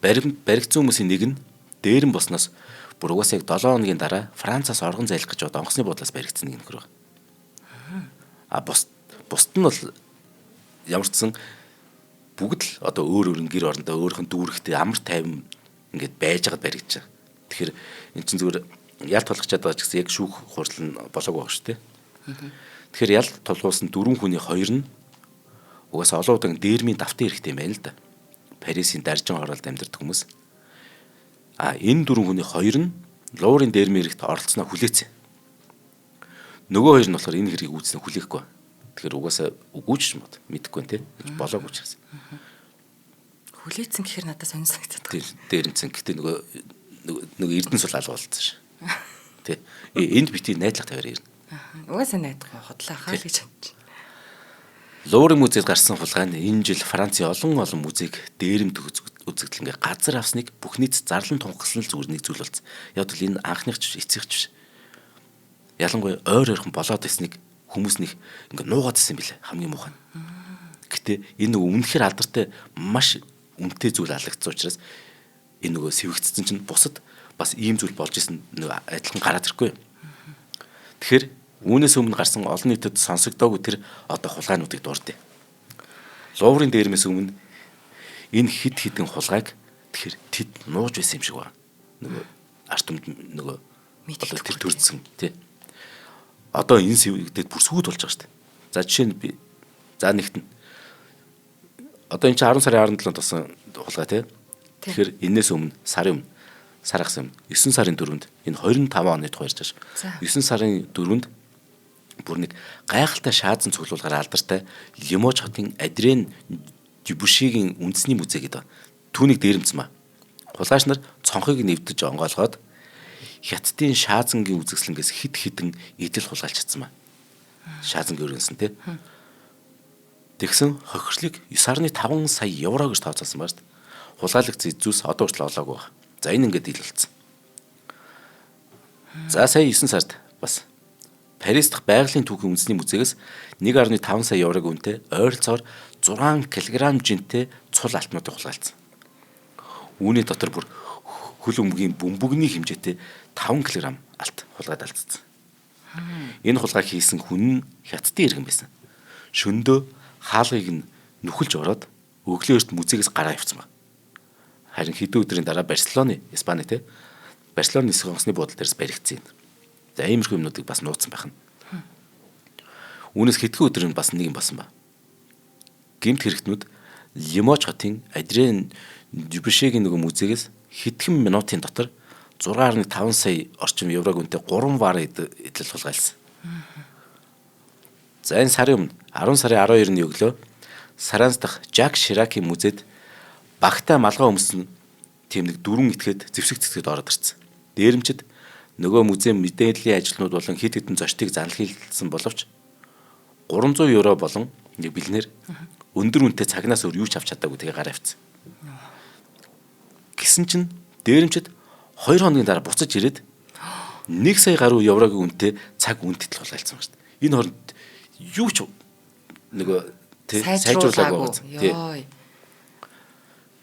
[SPEAKER 2] Баригдсан хүмүүсийн нэг нь дээр нь босноос бүр угаасаа яг 7 хоногийн дараа Францаас оргон зайлах гэж бод онгоцны буудлаас баригдсан нэг нөхөр байна. Бусд нь бол ямар ч сан бүгд л одоо өөр гэр орондоо өөрхөн дүүрэгтэй амар тайван ингээд байж байгаад баригдаж байгаа. Тэгэхээр эн чинь зүгээр ялт тулгачаад байгаа ч гэсэн яг шүүх хурал нь болоогүй байх шүү дээ. Тэгэхээр ялт тулгуусан 4 хүний 2 нь угаасаа олон удаан дээрмийн давтан хэрэгтэй юм байна л да. Парисын даржин оролд амьдардаг хүмүүс. Энэ 4 хүний 2 нь Луурын дээрмийн хэрэгт оролцсноо хүлээцээ. Нөгөө 2 нь болохоор энэ хэргийг үүснэ хүлээхгүй. Тэгэхээр угаасаа үгүйч юм бод мэдэхгүй нэ гэж болоогүй ч гэсэн.
[SPEAKER 1] Хүлээцэн гэхээр надад сонир санагдаад
[SPEAKER 2] байна. Дээрмцэн гэхдээ нөгөө Эрдэнэс бол алга болцсон ш. Тэ. Энд бити найдлах тавиар ирнэ.
[SPEAKER 1] Угаасаа найдах хотлоо хаа л гэж бодчих.
[SPEAKER 2] Луурын музейд гарсан хулгай нь энэ жил Францын олон музейг дээрэмд үзэгдэл ингээ газар авсныг бүх нийт зарлан тунхагласан л зүгээр нэг зүйл болсон. Яг л энэ анхных ч эцэгч биш. Ялангуяа ойрхон болоод ирснийг хүмүүс нэг ингээ нуугаад ирсэн билээ хамгийн муухай. Гэтэ энэ үнэхээр алдартай маш үнэтэй зүйл алагдсан учраас энэ нөгөө сэвэгцсэн чинь бусад бас ийм зүйл болж исэн нөгөө адилхан гараад ирэхгүй. Тэгэхээр үүнээс өмнө гарсан олон нийтэд сонсогдоогүй тэр одоо хулгайнуудыг дурдъя. Луурын дээрмээс өмнө энэ хид хідэн хулгайг тэгэхээр тэд нууж байсан юм шиг байна. Нөгөө арт түмэнд нөгөө тэр төрсөн тий. Одоо энэ сэвэгдэд бүр сүйд болж байгаа шүү дээ. За жишээ нь би нэгт нь одоо энэ чинь 10 сарын 17-нд болсон хулгай тий. Тэгэхээр энэс өмнө сар ахсан 9 сарын 4-нд энэ 25 оны тухай ярьж байгаа. 9 сарын 4-нд бүр нэг гайхалтай шаазан цуглуулгаар алдартай Лимож хотын Адрен Дюбушигийн үндэсний музей гэдэг. Түүнийг дээрэмцсэн ба. Хулгайч нар цонхыг нэвдэж онгойлгоод хятадын шаазангийн үзэсгэлэнгээс хид хідэн идэл хулгайлж чадсан ба. Шаазангийн өргөнсөн тий. Тэгсэн хохирлыг 9.5 сая евро гэж тооцоолсон ба шүү дээ. Хулгайлагдсан зүүс одоо хүртэл олоогүй байна. За энэ ингээд ил болсон. За сая 9 сард бас Парис дахь байгалийн түүхийн үндэсний музейгээс 1.5 сая еврог үнэтэй ойролцоогоор 6 кг жинтэй цул алтнуудыг хулгайлцсан. Үүний дотор бүр хөл өмгийн бөмбөгний хэмжээтэй 5 кг алт хулгайд алдсан. Энэ хулгай хийсэн хүн нь хятадын иргэн байсан. Шөндөө хаалгыг нь нүхэлж ороод өглөө эрт музейгээс гараа явцсан ба. Харин хэдэн өдрийн дараа Барселоны, Испани те Барселоны нисэх онгоцны буудлын дээрс баригдсан. За иймэрхүү юмнуудыг бас нууцсан байх нь. Үүнээс хэдхэн өдрийн бас нэг юм болсон ба. Гэмт хэрэгтнүүд Лимож хотын Адрен Дюбушигийн нөгөө музейгээс хэдхэн минутын дотор 6.5 сая орчим еврог үнэтэй 3 вар идэл хулгайлсан. За энэ сарын өмнө 10 сарын 12-ны өглөө Саранс дахь Жак Ширакийн музейд багтаа малгай өмсөн тийм нэг дөрвөн этгээд зэвсэг цэцгэд ороод ирсэн. Дээрэмчид нөгөө музейн мэдээллийн ажилтнууд болон хэд хэдэн зочдыг занлахилсан боловч 300 евро болон нэг бэлнээр өндөр үнэтэй цагнаас өөр юу ч авч чадаагүй тэгээ гараа авчихсан. Гэсэн чинь дээрэмчид 2 хоногийн дараа буцаж ирээд 1 сая гаруй еврогийн үнэтэй цаг үнэтэд хулгайлцсан байна шүү дээ. Энэ хооронд юу ч нөгөө сайжруулаагүй байна.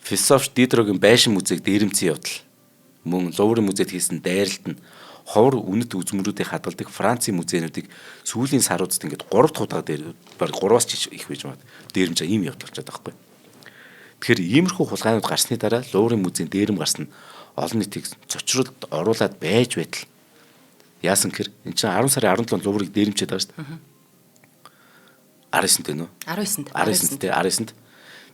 [SPEAKER 2] Философч Дидрогийн байшин музейг дээрэмцэн явдал мөн Луурын музейд хийсэн дайралт нь ховор үнэт үзмөрүүдийг хадгалдаг Францын музейнуудыг сүүлийн саруудад ингээд 3 дахь удаа дээр баг 3-аас ч их байж магад дээрэмж ийм явдал болчиход байгаа байхгүй. Тэгэхээр иймэрхүү хулгайнууд гарсны дараа Луурын музейн дээрэм гарсан нь олон нийтийг цочролд оруулаад байж байтал яасан гэхээр энэ чинь 10 сарын 17-нд Луурыг дээрэмчээд байгаа шүү дээ. 19-нд нөө 19-нд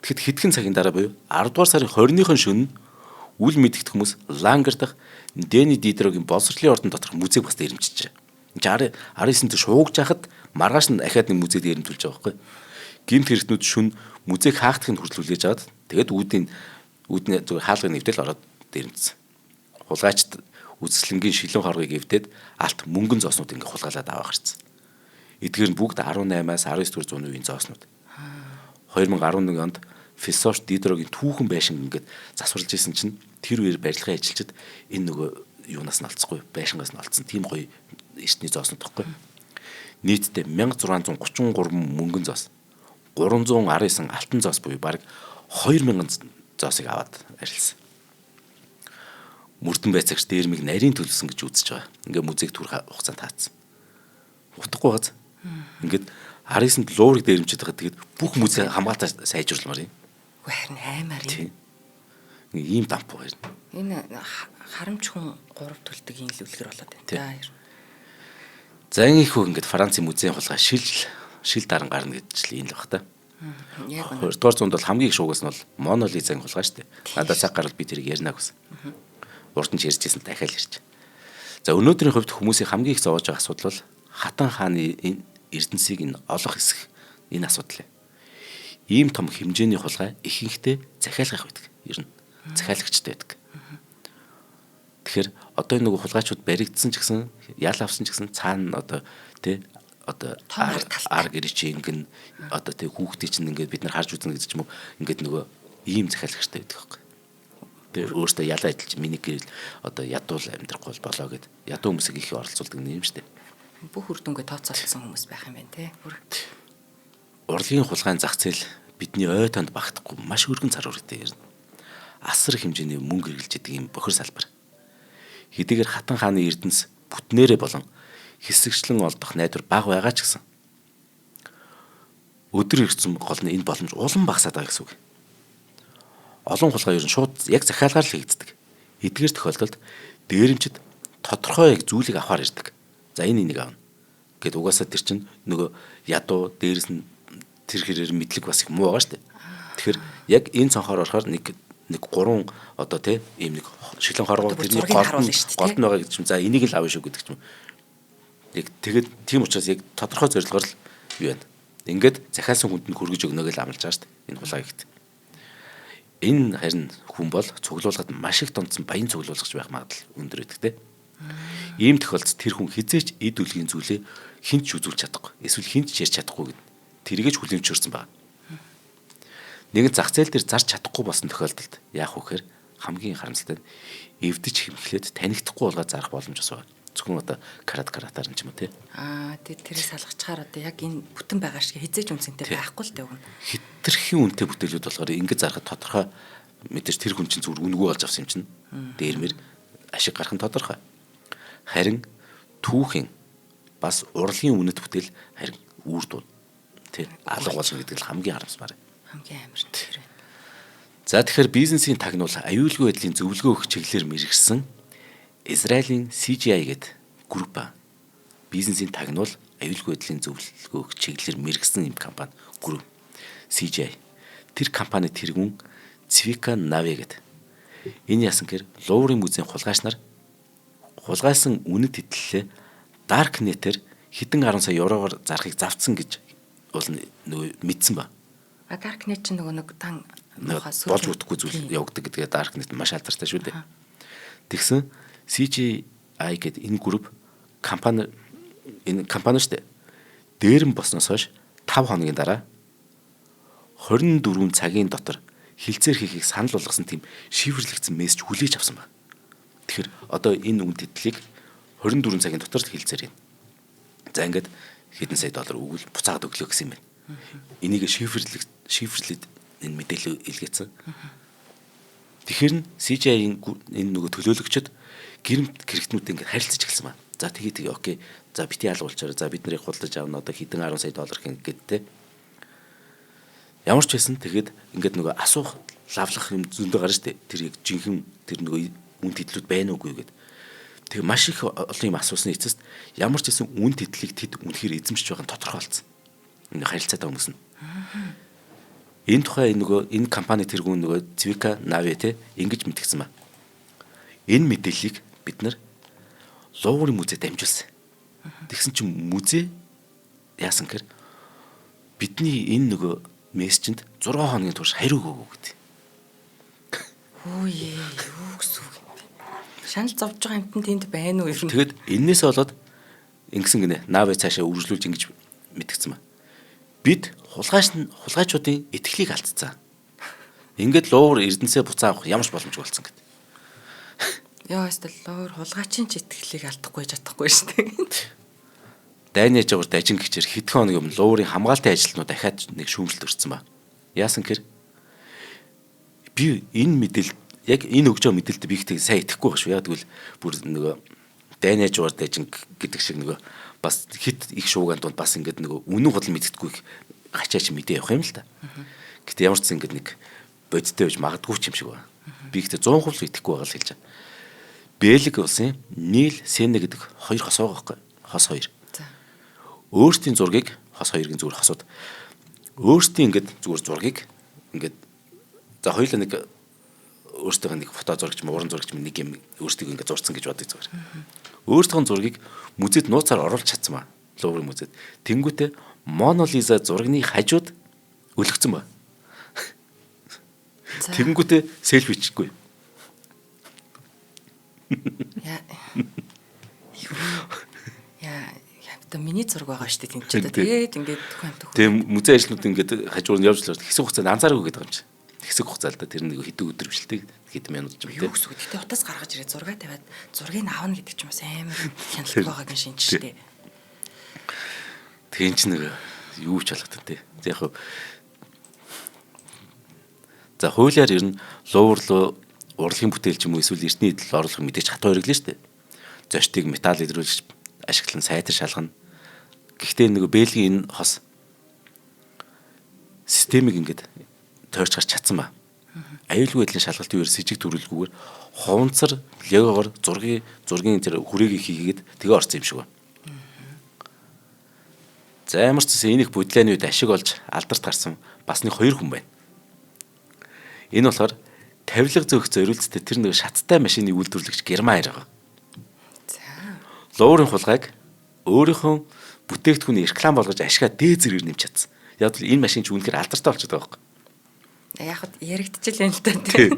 [SPEAKER 2] тэгэхэд хэдхэн цагийн дараа буюу 10 дугаар сарын 20-ны шөнө үл мэдэгдэх хүмүүс Лангер дахь Дэни Дидрогийн боловсролын ордон доторх музейг бас дээрэмчиж байгаа. 19-нд шуугж хахад маргааш нь ахаад нэг музейд дээрэмжүүлж байгаа байхгүй. Гэмт хэрэгтнүүд шүн музейг хаагдахын хүртэл хүлээж аваад тэгээд үүдний зөв хаалгыг нэвтэл ороод дээрэмжсэн. Хулгайчд үзэсгэлэнгийн шилэн хоргыг эвдээд алт мөнгөн зооснууд ингээ хулгайлаад аваа гарцсан. Эдгээр нь бүгд 18-аас 19 дэх зууны үеийн зооснууд. 2011 онд философч Дидрогийн түүхэн байшин ингээд засварлаж исэн чинь тэр үеэр барилгын ажилчид энэ нөгөө юунаас нь олцсохгүй байшингаас нь олцсон тийм гоё эртний зооснууд тахгүй. Нийтдээ 1633 мөнгөн зоос, 319 алтан зоос буюу бараг 2000 зоосыг аваад арилсан. Мөрдөн байцаагч дээрмийг нарийн төлөвсөн гэж үзэж байгаа. Ингээ музейг түрх хугацаанд таацсан. Утгагүй газ. Ингээд 19-нд Луврыг дээрэмчээд байгаа. Тэгээд бүх музей хамгаалалтаа сайжруулмаар юм.
[SPEAKER 1] Харин аймаар юм.
[SPEAKER 2] Ийм дампуу байна.
[SPEAKER 1] Энэ харамч хүн 3 төлтөгийн илүүлгэр болоод байна.
[SPEAKER 2] За ийхүү ингээд Францын музейн хулгай шил даран гарна гэж л юм л баг та.
[SPEAKER 1] Яг нь.
[SPEAKER 2] 20-р зуунд бол хамгийн их шуугаас нь бол Моно Лизагийн хулгай шүү дээ. Надад цаг гарвал би тэрийг ярина гэсэн. Урд нь ярьжсэн дахиад ярьж. За өнөөдрийн хувьд хүмүүсийн хамгийн их зовоож байгаа асуудал бол Хатан хааны энэ эрдэнсийг энэ олох хэсэг энэ асуудал юм. Ийм том хэмжээний хулгай ихэнхдээ захиалгах байдаг. Ер нь захиалагчтай байдаг. Тэгэхээр одоо энэ нөгөө хулгайчуд баригдсан ч гэсэн ял авсан ч гэсэн цаана одоо ар гэрч ингэн одоо тэг хүүхдийн чинь ингээд бид нар харж үзнэ гэж ч юм уу ингээд нөгөө ийм захиалагчтай байдаг байхгүй. Тэр өөртөө ялаа адилж миний гэрэл одоо ядуул амьдрахгүй болоо гэд ядуу хүмүүсийг их оролцуулдаг юм шүү дээ.
[SPEAKER 1] Бүх үр дүнгээ тооцоолсон хүмүүс байх юм байна те.
[SPEAKER 2] Урлагийн хулгайн зах зээл бидний ой тонд багтахгүй маш өргөн цар хүрээтэй ирнэ. Асар хэмжээний мөнгө эргэлж идэг юм бохир салбар. Хэдийгээр Хатан хааны эрдэнэс бүтнээрээ болон хэсэгчлэн олдох найдвар бага байгаа ч гэсэн өдөр ирсэн гол нь энэ боломж улам багасаад байгаа гэсэн үг. Олон хулгай ер нь шууд яг захиалгаар л хийгддэг. Эдгээр тохиолдолд дээрэмчид тодорхой яг зүйлийг авахар ирдэг. За энэ энийг аавна. Гэт угаасаа тэр чинь нөгөө ядуу дээрс нь тэр хэрээр мэдлэг бас их муу байгаа шүү дээ. Тэгэхээр яг энэ цонхоор орохоор нэг 3 одоо тийм ийм нэг шилэн хоргоо тэрний голд нь байгаа гэж юм. За энийг л авъя шүү гэдэг ч юм. Яг тэгээд тийм учраас яг тодорхой зорилгоор л юу байна. Ингээд захиалсан хүнд нь хүргэж өгнө гэж амлаж байгаа шүү дээ. Энэ хулгай ихт. Энэ харин хүн бол цуглуулгад маш их тунцсан баян цуглуулгач байх магадлал өндөр байдаг тийм. Ийм тохиолдолд тэр хүн хизээч эд үлгийн зүйлээ хинч үзүүлж чадахгүй. Эсвэл хинч ярьж чадахгүй гэд тэрийгэж хүлэмжшэрсэн байна. Нэгэн зах зээл дээр зарч чадахгүй болсон тохиолдолд яах вэ гэхээр хамгийн харамсалтай нь эвдэж хэмхлээд танигдахгүй болгоод зарах боломж бас байна. Зөвхөн одоо каратаар юм ч юм уу тий.
[SPEAKER 1] Тэрийг салгачаар одоо яг энэ бүтэн байгаа шиг хизээч үнцэнтэй байхгүй л дээ үг.
[SPEAKER 2] Хитрхийн үнэтэй бүтээлүүд болохоор ингэж зарахад тодорхой мэдээж тэр хүн чинь зүгээр үнэгүй болж авсан юм чинь дээрмэр ашиг гарах нь тодорхой. Харин түүхийн бас урлагийн үнэт бүтээл харин үүр дуу тий алга болно гэдэг л хамгийн харамсмаар.
[SPEAKER 1] Хамгийн амар тэр.
[SPEAKER 2] За тэгэхээр бизнесийн тагнуул аюулгүй байдлын зөвлөгөө өгөх чиглэлээр мэргэжсэн Израилийн CGI гэдэг групп бизнесийн тагнуул аюулгүй байдлын зөвлөгөө өгөх чиглэлээр мэргэжсэн юм компани групп CGI. Тэр компани тэргүүн Цвика Наве гэдэг. Энэ яасан гэхээр Луврын музейн хулгайч нар хулгайсан үнэт хэтлэлээ Darknet-ээр хэдэн 10 сая евроор зарахыг завцсан гэж бол нөгөө мэдсэн ба.
[SPEAKER 1] Darknet чинь нөгөө нэг тан
[SPEAKER 2] болж үтгэхгүй зүйл явагддаг гэдгээ Darknet маш алдартай шүү дээ. Тэгсэн CGI гэдэг энэ групп компани шүү дээ. Дээрэн босноос хойш 5 хоногийн дараа 24 цагийн дотор хилцээр хийхийг санал болгосон тийм шифрлэгдсэн мессеж хүлээж авсан байна. Тэгэхээр одоо энэ үн тэтлийг 24 цагийн дотор л хилцээр юм. За ингээд хэдэн сая доллар өгвөл буцаагаад өглөө гэсэн юм байна. Энийг шифрлээд энэ мэдээлэл илгээсэн. Тэгэхээр нь CGI-ийн энэ нөгөө төлөөлөгчд гэрэмт хэрэгтнүүд ингээд харилцаж эхэлсэн байна. За тэгээ окей. За бити алгуулчаар за бид нарыг худалдаж авна одоо хэдэн 10 сая доллар гэдэг те. Ямар ч байсан тэгээд ингээд нөгөө асуух лавлах юм зөндөө гарна штэ. Тэр яг жинхэнэ тэр нөгөө үн тэтлүүд байна уугүй гэд. Тэгээ маш их олон юм асуусны эцэст ямар ч байсан үн тэтлийг тэд үнэхээр эзэмшиж байгаа нь тодорхой болсон. Энэ харилцаатай хүмүүс нь. Энэ тухай нөгөө энэ компани тэргүүн нөгөө Цвика Наве те ингэж мэдгдсэн ба. Энэ мэдээллийг бид нар Луврын музейд дамжуулсан. Тэгсэн чинь музей яасан гэхээр бидний энэ нөгөө мессежэнд 6 хоногийн турш хариу өгөө гэдэг.
[SPEAKER 1] Юу гэсэн үг юм бэ? Шанал зовж байгаа юмтан тэнд байна уу ер нь?
[SPEAKER 2] Тэгэд энээс болоод ингэсэн гинэ. Наве цаашаа үргэлжлүүлж ингэж мэдгдсэн ба. Бид хулгайчуудын итгэлийг алдсан. Ингээд луур эрдэнэсээ буцаа авах ямар ч боломжгүй болсон гэдэг.
[SPEAKER 1] Яа эсвэл луур хулгайчин ч итгэлийг алдахгүй чадахгүй шүү дээ.
[SPEAKER 2] Дайны жавар дажин гिचэр хэдхэн хоног өмнө луурын хамгаалтын ажилтнууд дахиад нэг шүүмжлэлт өрсөн ба. Яасан гэхээр би энэ мэдээлэл яг энэ өгжөө мэдээлэлд би ихтэй сайн итгэхгүй байх шүү. Яг тэгвэл бүр нөгөө дайны жавар дажин гэдэг шиг нөгөө бас хит их шуугаан донд бас ингээд нөгөө үнэн худал мэддэггүй хачаач мэдээ явах юм л та. Гэтэ ямар ч зэн ингээд нэг бодиттой байж магадгүй ч юм шиг байна. Би ихтэй 100% итгэхгүй байгаа л хэлж байгаа. Бэлэг улсын Нийл Сенэ гэдэг хоёр хос байгаа байхгүй. Хос хоёр. Өөрсдийн зургийг хос хоёрын зүгээр хосууд өөрсдийн ингээд зүгээр зургийг ингээд за хоёулаа нэг өөрсдийнхөө нэг фото зурагч уран зурагч нэг юм өөрсдийг ингээд зурцсан гэж бодъё зүгээр. Өөрсдийнхөө зургийг музейд нууцаар оруулж чадсан ба. Луурын музейд. Тэнгүүтээ Моно Лиза зургийн хажууд өлгцөн ба. Тэнгүүтээ селфи хийчихгүй.
[SPEAKER 1] Яа одоо миний зураг байгаа шүү дээ тэнцээ. Тэгээд ингээд тухайн.
[SPEAKER 2] Тэгээ музей ажлууд ингээд хажуур нь явж л хэсэг хугацаанд анзаараагүй гэдэг юм чи. Хэсэг хугацаа л да тэр нэг хэдэн өдөр бишлээ хэдэн минут ч юм
[SPEAKER 1] те. Юу гэсэн үг. Гэтэ утас гаргаж ирээ зураг тавиад зургийг авна гэдэг ч юм бас амар хяналт байгааг нь шинж штэ.
[SPEAKER 2] Тэгээ ч нэг юу ч болгох те. Яг за хуулиар ер нь луурлуу урлагийн бүтээл ч юм уу эсвэл эртний эдэл оруулах мэдээж хат хоёрглээ штэ. Зочдыг металл идрүүлж ашиглан сайтар шалгана. Гэхдээ нөгөө Бэлгийн энэ хос системийг ингээд тойрч гарч чадсан ба. Аюулгүй байдлын шалгалтын үеэр сэжиг төрүүлгүйгээр хуванцар легогоор зургийн тэр хүрээгийг хийгээд тэгээ орсон юм шиг байна. За ямар ч зүйл энийг бодлооны үед ашиг олж алдарт гарсан бас нэг хоёр хүн байна. Энэ болохоор тавилга зөөх зориулцтай тэр нэг шаттай машины үйлдвэрлэгч Герман байгаа. Луурын хулгайг өөрийнхөө бүтээгдэхүүний реклам болгож ашигаа дээд зэрэг нэмж чадсан. Яг л энэ машин ч үнэхээр алдартай болчиход байгаа юм.
[SPEAKER 1] Яг хад яригдчихлээ л та тийм.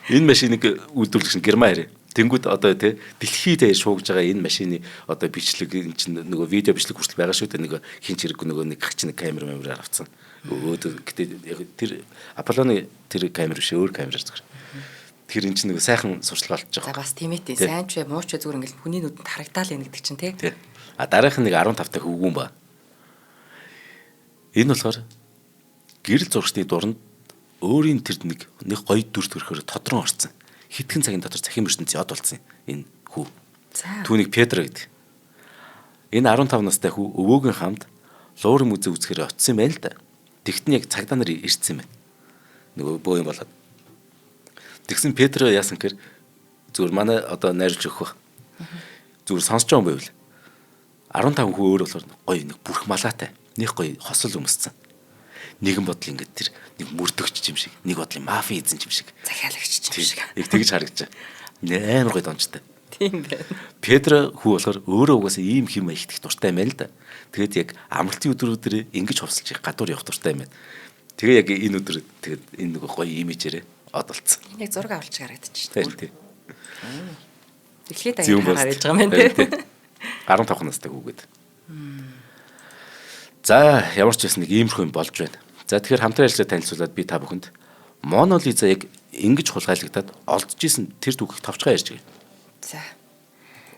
[SPEAKER 2] Энэ машиныг үйлдвэрлэгч нь Герман хэрэг. Тэнгүүд одоо тий дэлхийд даяар шуугж байгаа энэ машины одоо бичлэг энэ чинь нөгөө видео бичлэг хүртэл байгаа шүү дээ. Нөгөө хин чирэггүй нөгөө нэг хач нэг камераар авцсан. Өөдөө гэтээ тэр Аполлоны тэр камер биш өөр камераар зүгээр. Тэр эн чинь нэг сайхан сурчлага олж байгаа.
[SPEAKER 1] За бас тийм ээ. Сайн ч бай, муу ч бай зүгээр ингээл хүний нүдэнд харагдаад л гэдэг чинь тий.
[SPEAKER 2] А дараах нь нэг 15 та хөвгүүн ба. Энэ болохоор гэрэл зурагчдын дуранд өөрийн тэр нэг гоё дүр төрхөөр тодрон орцсон. Хитгэн цагийн дотор цахим ертөнцийн од болсон энэ хүү. Түүнийг Петра гэдэг. Энэ 15 настай хүү өвөөгийн хамт луурын музей үзэхээр очсон юм байна л да. Тэгтэн яг цагдаа нар ирсэн юм байна. Нөгөө бөө юм болоод. Тэгсэн Петра яасан гэхээр зүгээр манай одоо найруулж өгөх. Зүгээр сонсож байгаа юм байвал 15 хүү өөр болохоор гоё нэг бүрх малаатай. Нэг гоё хосол өмссөн. Нэгэн бодол ингээд тэр нэг мөрдөгч юм шиг, нэг бодлын мафи эзэн юм шиг,
[SPEAKER 1] захиалагч юм шиг.
[SPEAKER 2] Яг тэгж харагдаж байна. Амар гоё донжтой.
[SPEAKER 1] Тийм байна.
[SPEAKER 2] Петра хүү болохоор өөрөө угаасаа ийм хэм маягт их дуртай юм байна л да. Тэгээд яг амралтын өдрүүдээр ингэж хувцалж гадуур явах дуртай юм байна. Тэгээ яг энэ өдөр тэгээд энэ нэг гоё имижээрээ од болцсон.
[SPEAKER 1] Яг зураг авалж харагдчих шүү дээ.
[SPEAKER 2] Тийм.
[SPEAKER 1] Эхлээд аяг хараад иж байгаа юм байна тий.
[SPEAKER 2] 15 настай хүүгээд. За ямар ч байсан нэг иймэрхүү юм болж байна. За тэгэхээр хамтран ажиллаж танилцуулаад би та бүхэнд Моно Лиза яг ингэж хулгайлагдаад олдж исэн тэр түүхийг товчхон ярьж байгаа.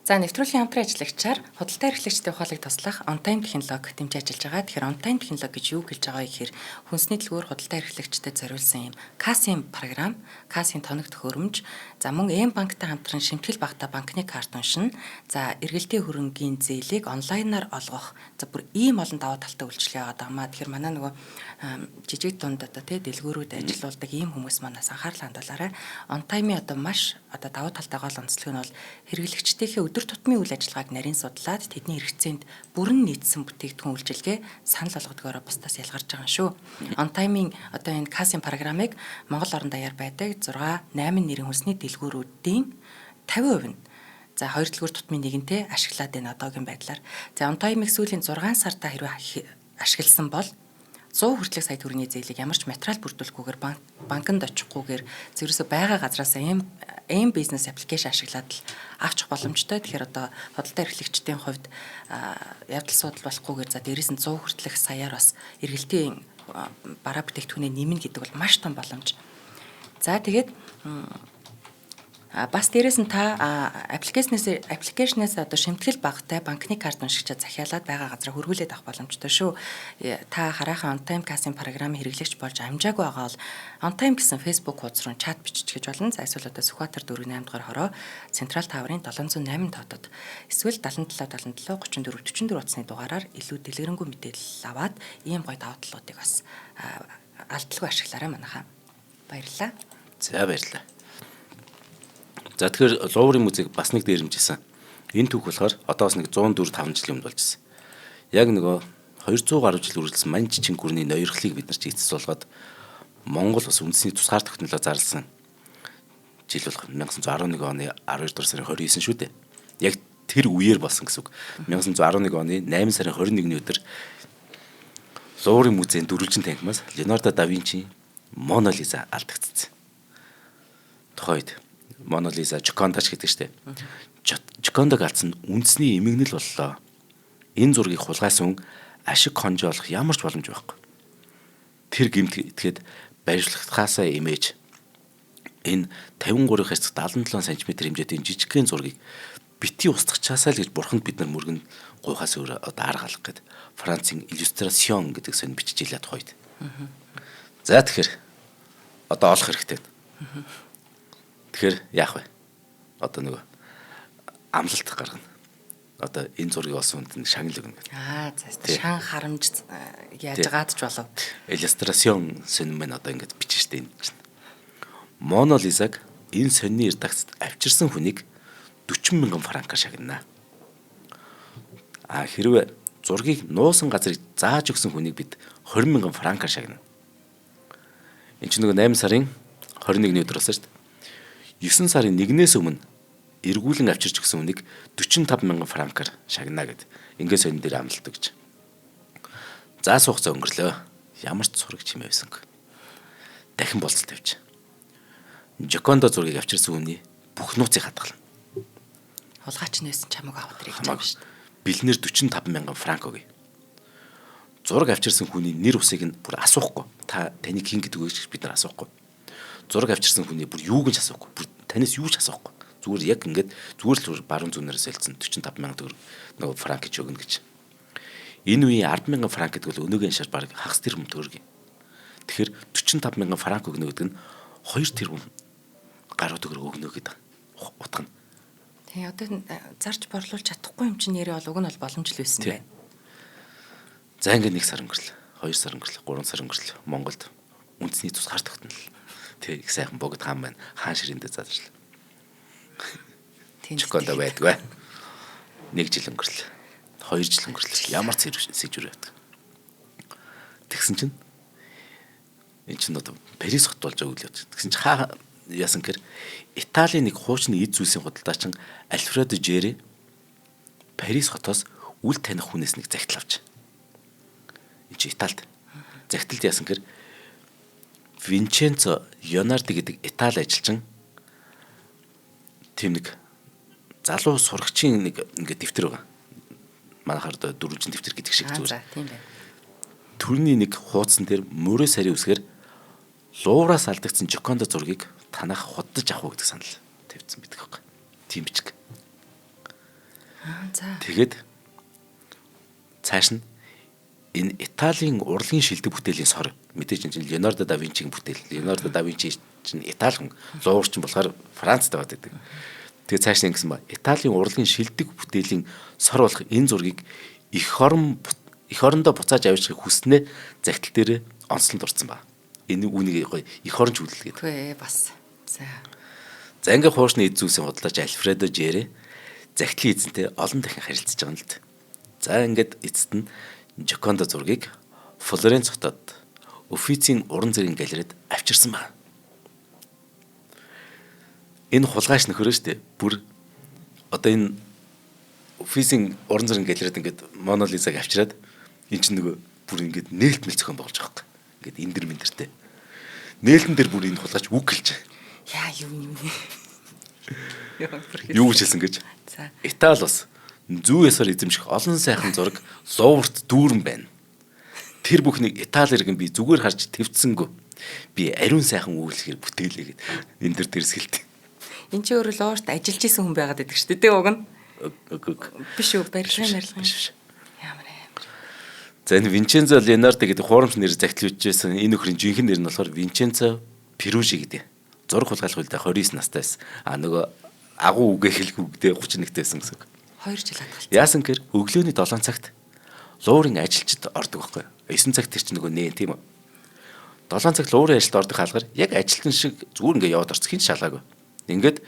[SPEAKER 1] За нэвтрүүлгийн хамтран ажиллагчаар худалдаа эрхлэгчдийн ухаалаг туслах OnTime технологи дэмжиж ажиллаж байгаа. Тэгэхээр OnTime технологи гэж юу гэлж байгаа гэхээр хүнсний дэлгүүр худалдаа эрхлэгчдэд зориулсан юм кассийн програм, кассийн тоног төхөөрөмж, за мөн М-банктай хамтран шимтгэл багтаа банкны карт уншин, за эргэлтийн хөрөнгийн зээлийг онлайнаар олгох. За бүр ийм олон даваа талтай үйлчлэл яваад байгаа маа. Тэгэхээр манай нөгөө жижиг дунд одоо тий дэлгүүрүүд ажиллаулдаг ийм хүмүүс манаас анхаарал хандуулаарай. OnTime-ийн одоо маш одоо даваа талтай гол онцлог нь бол хэрэглэгчдийнхээ өдөр тутмын үйл ажиллагааг нарийн судлаад тэдний хэрэгцээнд бүрэн нийцсэн бүтээгдэхүүн үйлчилгээ санал болгодгоороо бусдаас ялгарч байгаа шүү. OnTime-ийн одоо энэ кассийн програмыг Монгол орон даяар байдаг 6-8 нэрийн хүнсний дэлгүүрүүдийн 50% нь за хоёр дэлгүүр тутмын нэгэнтээ ашиглаад байна одоогийн байдлаар. За OnTime-ийг сүүлийн 6 сартаа хэрвээ ашигласан бол 100 хүртэлх сая төгрөгийн зээлийг ямар ч материал бүрдүүлэхгүйгээр банкнд очихгүйгээр зэрэгсээ байгаа газраас ийм бизнес аппликейшн ашиглаад л авчих боломжтой. Тэгэхээр одоо худалдаа эрхлэгчдийн хувьд явдал судал болохгүйгээр за дээрээс нь 100 хүртэлх саяар бас эргэлтийн бараа бүтээгдэхүүнээ нэмнэ гэдэг бол маш том боломж. За тэгээд бас дээрээс нь та аппликейшнээс одоо шимтгэл багтай банкны карт уншигчаа захиалаад байгаа газараа хөргүүлээд авах боломжтой шүү. Та хараахан on time кассing програмын хэрэглэгч болж амжаагүй байгаа бол on time гэсэн Facebook хуудас руу чат бичиж гэж болно. За эсвэл одоо Сүхбаатар 4-8 дугаар хороо Централ Таврын 708 тоодод эсвэл 77 77 34 44 утасны дугаараар илүү дэлгэрэнгүй мэдээлэл аваад ийм гоё давуу талуудыг бас алдалгүй ашиглаарай манайхаа. Баярлалаа.
[SPEAKER 2] За баярлалаа. За тэгэхээр луурын музейг бас нэг дээрэмжсэн. Энэ түүх болохоор одоос нэг 104 5 жилийн өмнө болж ирсэн. Яг нөгөө 200 гаруй жил үргэлжлсэн мань жичин гүрний ноёрхлыг бид нар эцэс болгоод Монгол бас үндэсний тусгаар технологи зарласан жил болох 1911 оны 12 дугаар сарын 29 шүү дээ. Яг тэр үеэр болсон гэсэн үг. 1911 оны 8 сарын 21-ний өдөр луурын музейн дөрвөлжин танхимаас Леонардо да Винчи Мона Лиза алдагдсан. Тухайд Мона Лиза Жокондач гэдэг штеп. Жокондаг алдсан үндэсний эмгэнэл боллоо. Энэ зургийг хулгайсан ашиг хонжоолох ямар ч боломж байхгүй. Тэр гэмт итгэхэд барилгахаасаа имэж энэ 53 хэсэг 77 см хэмжээтэй жижигхэн зургийг бити устгачаасаа л гэж бурханд бид нар мөргөн гуйхаас өөр одоо арга алах гэд Францын иллюстрасьон гэдэг сон бичиж илээ тухайд. За тэгэхээр одоо олох хэрэгтэй. Тэгэхээр яах вэ? Одоо нөгөө амлалт гаргана. Одоо энэ зургийг олсон хүнд шагнал өгнө гэдэг.
[SPEAKER 1] За шан харамж яаж гаад ч болов.
[SPEAKER 2] Иллюстрасьон сонин мэн одоо ингэж бичиж штэ энэ чинь. Мона Лизаг энэ сонины редакцид авчирсан хүнийг 40 мянган франкаар шагнана. Хэрвээ зургийг нуусан газрыг зааж өгсөн хүнийг бид 20 мянган франкаар шагнана. Энд чинь нөгөө 8 сарын 21-ний өдөр болсон шүү дээ. 9 сарын 1-ээс өмнө эргүүлэн авчирч өгсөн хүнийг 45 мянган франкаар шагнана гэд. Ингээд сонин дээр амлалт өгч. За суухцаа өнгөрлөө. Ямар ч зураг чимээ байсангүй. Дахин болцол тавьж. Жокондо зургийг авчирсан хүний бүх нууцыг хадгална.
[SPEAKER 1] Хулгайч нээсэн чамаг аваад ирэх юм шүү дээ.
[SPEAKER 2] Бэлнэр 45 мянган франк өгье. Зураг авчирсан хүний нэр усыг нь бүр асуухгүй. Таны хин гэдэг үгийг бид нар асуухгүй. Зураг авчирсан хүний бүр юуг нь ч асуухгүй. Бүр танаас юу ч асуухгүй. Зүгээр яг ингээд зүгээр л баруун зүүнээрээ солилцсон 45 мянга төгрөг нөгөө франк гэж өгнө гэж. Энэ үеийн 10 мянган франк гэдэг бол өнөөгийн шар баг хагас тэрбум төгрөг юм. Тэгэхээр 45 мянган франк өгнө гэдэг нь 2 тэрбум гаруй төгрөг өгнө гэдэг утга нь.
[SPEAKER 1] Тэгээ одоо зарж борлуулж чадахгүй юм чинь нэрээ бол уг нь бол боломж л байсан байна.
[SPEAKER 2] За ингээд 1 сар өнгөрлөө, 2 сар өнгөрлөө, 3 сар өнгөрлөө. Монголд үндэсний тусгаар тогтнол. Тэг их сайхан богд хаан байна. Хаан ширэндээ задарчлаа. Жокондо байдгүй. 1 жил өнгөрлөө. 2 жил өнгөрлөө. Ямар сэжвэр явдаг. Тэгсэн чинь энэ чинь одоо Парис хот болж байгаа үйл явдал. Тэгсэн чинь хаа яасан гэхээр Италийн нэг хуучны эд зүйлсийн худалдаачин Альфредо Жери Парис хотоос үл таних хүнээс нэг загтал авч. Энд чи Италид загталд яасан гэхээр Винченцо Леонардо гэдэг Итали ажилчин тийм нэг залуу сурагчийн нэг ингээд дэвтэр байгаа. Манайхаар дөрвөлжин дэвтэр гэдэг шиг зүгээр.
[SPEAKER 1] За тийм байна.
[SPEAKER 2] Төрний нэг хуудсан дээр мөрөө сарын үсгээр луураас алдагдсан Жокондо зургийг танах худалдаж авах гэдэг санал тавьсан байдаг байхгүй. Тийм бичиг.
[SPEAKER 1] За.
[SPEAKER 2] Тэгээд цааш нь энэ Италийн урлагийн шилдэг бүтээлийн сор мэдээж энэ Леонардо да Винчигийн бүтээл. Леонардо да Винчи чинь Итали хүн, луурчин болохоор Францад байдаг. Тэгээд цааш нь ингэсэн ба Италийн урлагийн шилдэг бүтээлийн сор болох энэ зургийг эх орондоо буцааж авчихыг хүснээ загтал дээр онцлон дурсан ба. Энэ үнийг гоё эх орон чүүлэл гэдэг.
[SPEAKER 1] Үгүй бас.
[SPEAKER 2] За ингээ хуушны эд зүйлсийн худалдаач Альфредо Жери загтлын эзэнтэй олон дахин харилцаж байгаа юм л д. За ингээд эцэст нь Жокондо зургийг Флоренц хотод Уффицийн уран зургийн галерейд авчирсан байна. Энэ хулгайч нөхөрөө штэ бүр одоо энэ Уффицийн уран зургийн галерейд ингээд Мона Лизаг авчираад эн чинь нөгөө бүр ингээд нээлтмэл зохион болгож байгаа юм. Ингээд эндэр мэндэртэй. Нээлтэн дээр бүр энэ хулгайч үг хэлж.
[SPEAKER 1] Яа юу юм бэ?
[SPEAKER 2] Юу гэж хэлсэн гэж.
[SPEAKER 1] За.
[SPEAKER 2] Итали бас зүү ясаар эзэмших олон сайхан зураг Луврт дүүрэн байна. Тэр бүхнийг Итали иргэн би зүгээр харж твцсэнгүү. Би ариун сайхан үйлчлэгээр бүтээлээ гэд энэ төр дэрсгэлт.
[SPEAKER 1] Энд чи өөрөө Луврт ажиллаж исэн хүн байгаад байдаг шүү дээ. Уг нь. Биш үү? Барилгын
[SPEAKER 2] Биш.
[SPEAKER 1] Ямар амар.
[SPEAKER 2] За энэ Винченцо Ленардо гэдэг хуурамч нэр захиалжсэн энэ нөхрийн жинхэнэ нэр нь болохоор Винченцо Перужи гэдэг. Зураг хулгайлах үедээ 29 настай байсан. Нөгөө агуу үгээ хэлэх үгдээ 31-тэй байсан гэсэн.
[SPEAKER 1] 2 жил хатгалцсан.
[SPEAKER 2] Яасан гэр өглөөний 7 цагт Луурын ажилчид ордог байхгүй. 9 цагт тэр чинь нөгөө нээ тийм үү. 7 цагт Луурын ажилд ордог хаалгаар яг ажилтан шиг зүгээр ингээ яваад орц хин шалаагүй. Ингээд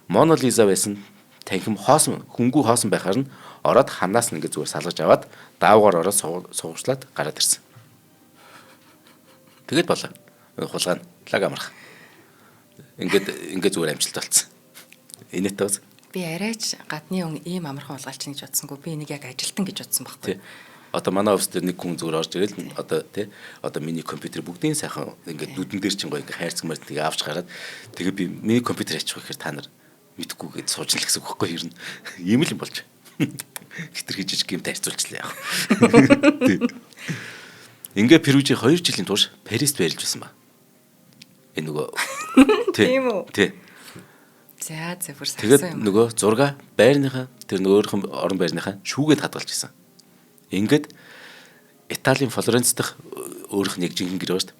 [SPEAKER 2] Моно Лиза байсан танхим хоосон хөнгүү хоосон байхаар нь ороод ханаас нь ингээ зүгээр салгаж аваад даавгаар ороод суугчлаад гараад ирсэн. Тэгэд болоо. Хулгай лаг амрах. Ингээд зүгээр амжилт болсон. Инээтэй үз.
[SPEAKER 1] Би арайч гадны хүн ийм амархан улгаалч гэж бодсонгүй. Би энийг яг ажилтан гэж бодсон байхгүй.
[SPEAKER 2] Тий. Одоо манай офис дээр нэг хүн зүгээр орж ирэл одоо тий одоо миний компьютер бүгдийн сайхан ингээд дүүдэн дээр чинь гоё ингээд хайрцаг мартыг авч гараад тэгээ би миний компьютер аччих гэхээр та нар мэдхгүй гээд сууж л гэсэн үг байхгүй юу? Ийм л юм болж. Хитэр хийж гэмт харьцуулчлаа яах. Тий. Ингээ Перужи 2 жилийн турш Парист байрлаж байсан ба. Энэ нөгөө
[SPEAKER 1] Тийм үү?
[SPEAKER 2] Тий.
[SPEAKER 1] За бүр сагсан
[SPEAKER 2] Тэгээд
[SPEAKER 1] юм.
[SPEAKER 2] нөгөө зурга байрныхаа тэр нөгөөрхөн орон байрныхаа шүүгээд хадгалж исэн. Ингээд Италийн Флоренц дахь өөрөх нэг жинхэнэ гэр байна шүү дээ.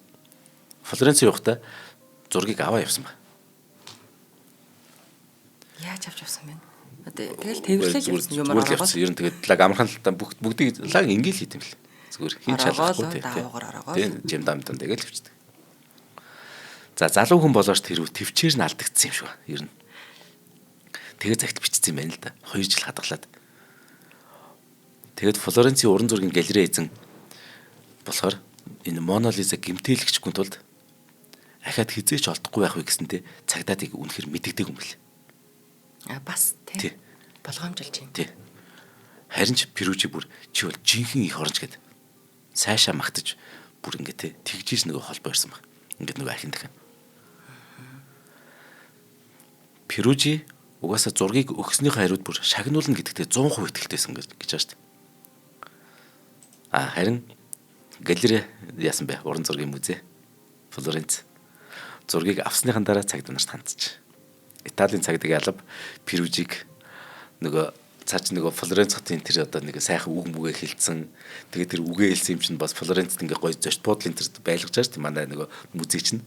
[SPEAKER 2] Флоренц явахдаа зургийг аваа явсан ба.
[SPEAKER 1] Яаж авч явсан бэ? Тэгэл тэрвэрлэл явсан юм аа.
[SPEAKER 2] Ер нь тэгээд лаг амархан талтаа бүгдийг лаг ингээл хийдэм бэл. Зүгээр хин чалахгүй тий. Тийм жим дамтан тэгэл хөвчдөг. За залуу хүн болооч тэр үе төвчээр нь алдагдсан юм шиг ба. Ер нь. Тэгээ загт бичсэн юм байна л да. 2 жил хадгалаад. Тэгээд Флоренцийн уран зургийн галерей эзэн болохоор энэ Моно Лиза гэмтээлэгчгүй тулд ахаад хизээч олдохгүй байх вэ гэсэнтэй цагдаадаг үнэхэр мэддэг юм бэл.
[SPEAKER 1] Бас тий. Болгоомжилж юм.
[SPEAKER 2] Тий. Харин ч Перужи бүр чи бол жинхэнэ их оронч гэд цаашаа магтаж бүр ингэ тий тэгжиж нөгөө холбоо ирсэн баг. Ингээд нөгөө ахин дахин. Перужи угаасаа зургийг өгснийхээ хариуд бүр шагнуулна гэдэгтээ 100% итгэлтэйсэн гэж байна шүү дээ. Харин галерей яасан бэ? Уран зургийн музей. Флоренц. Зургийг авсныхан дараа цагдаа нарт хандчих. Италийн цагдаагийн алба Перужиг нөгөө цаач нөгөө Флоренц хотын тэр одоо нэг сайхан үг мүгээ хэлсэн. Тэгээд тэр үгээ хэлсэн юм чинь бас Флоренцд ингээ гоё зочд буудлын тэр байлгаж байгаа шүү дээ. Манай нөгөө музей чинь.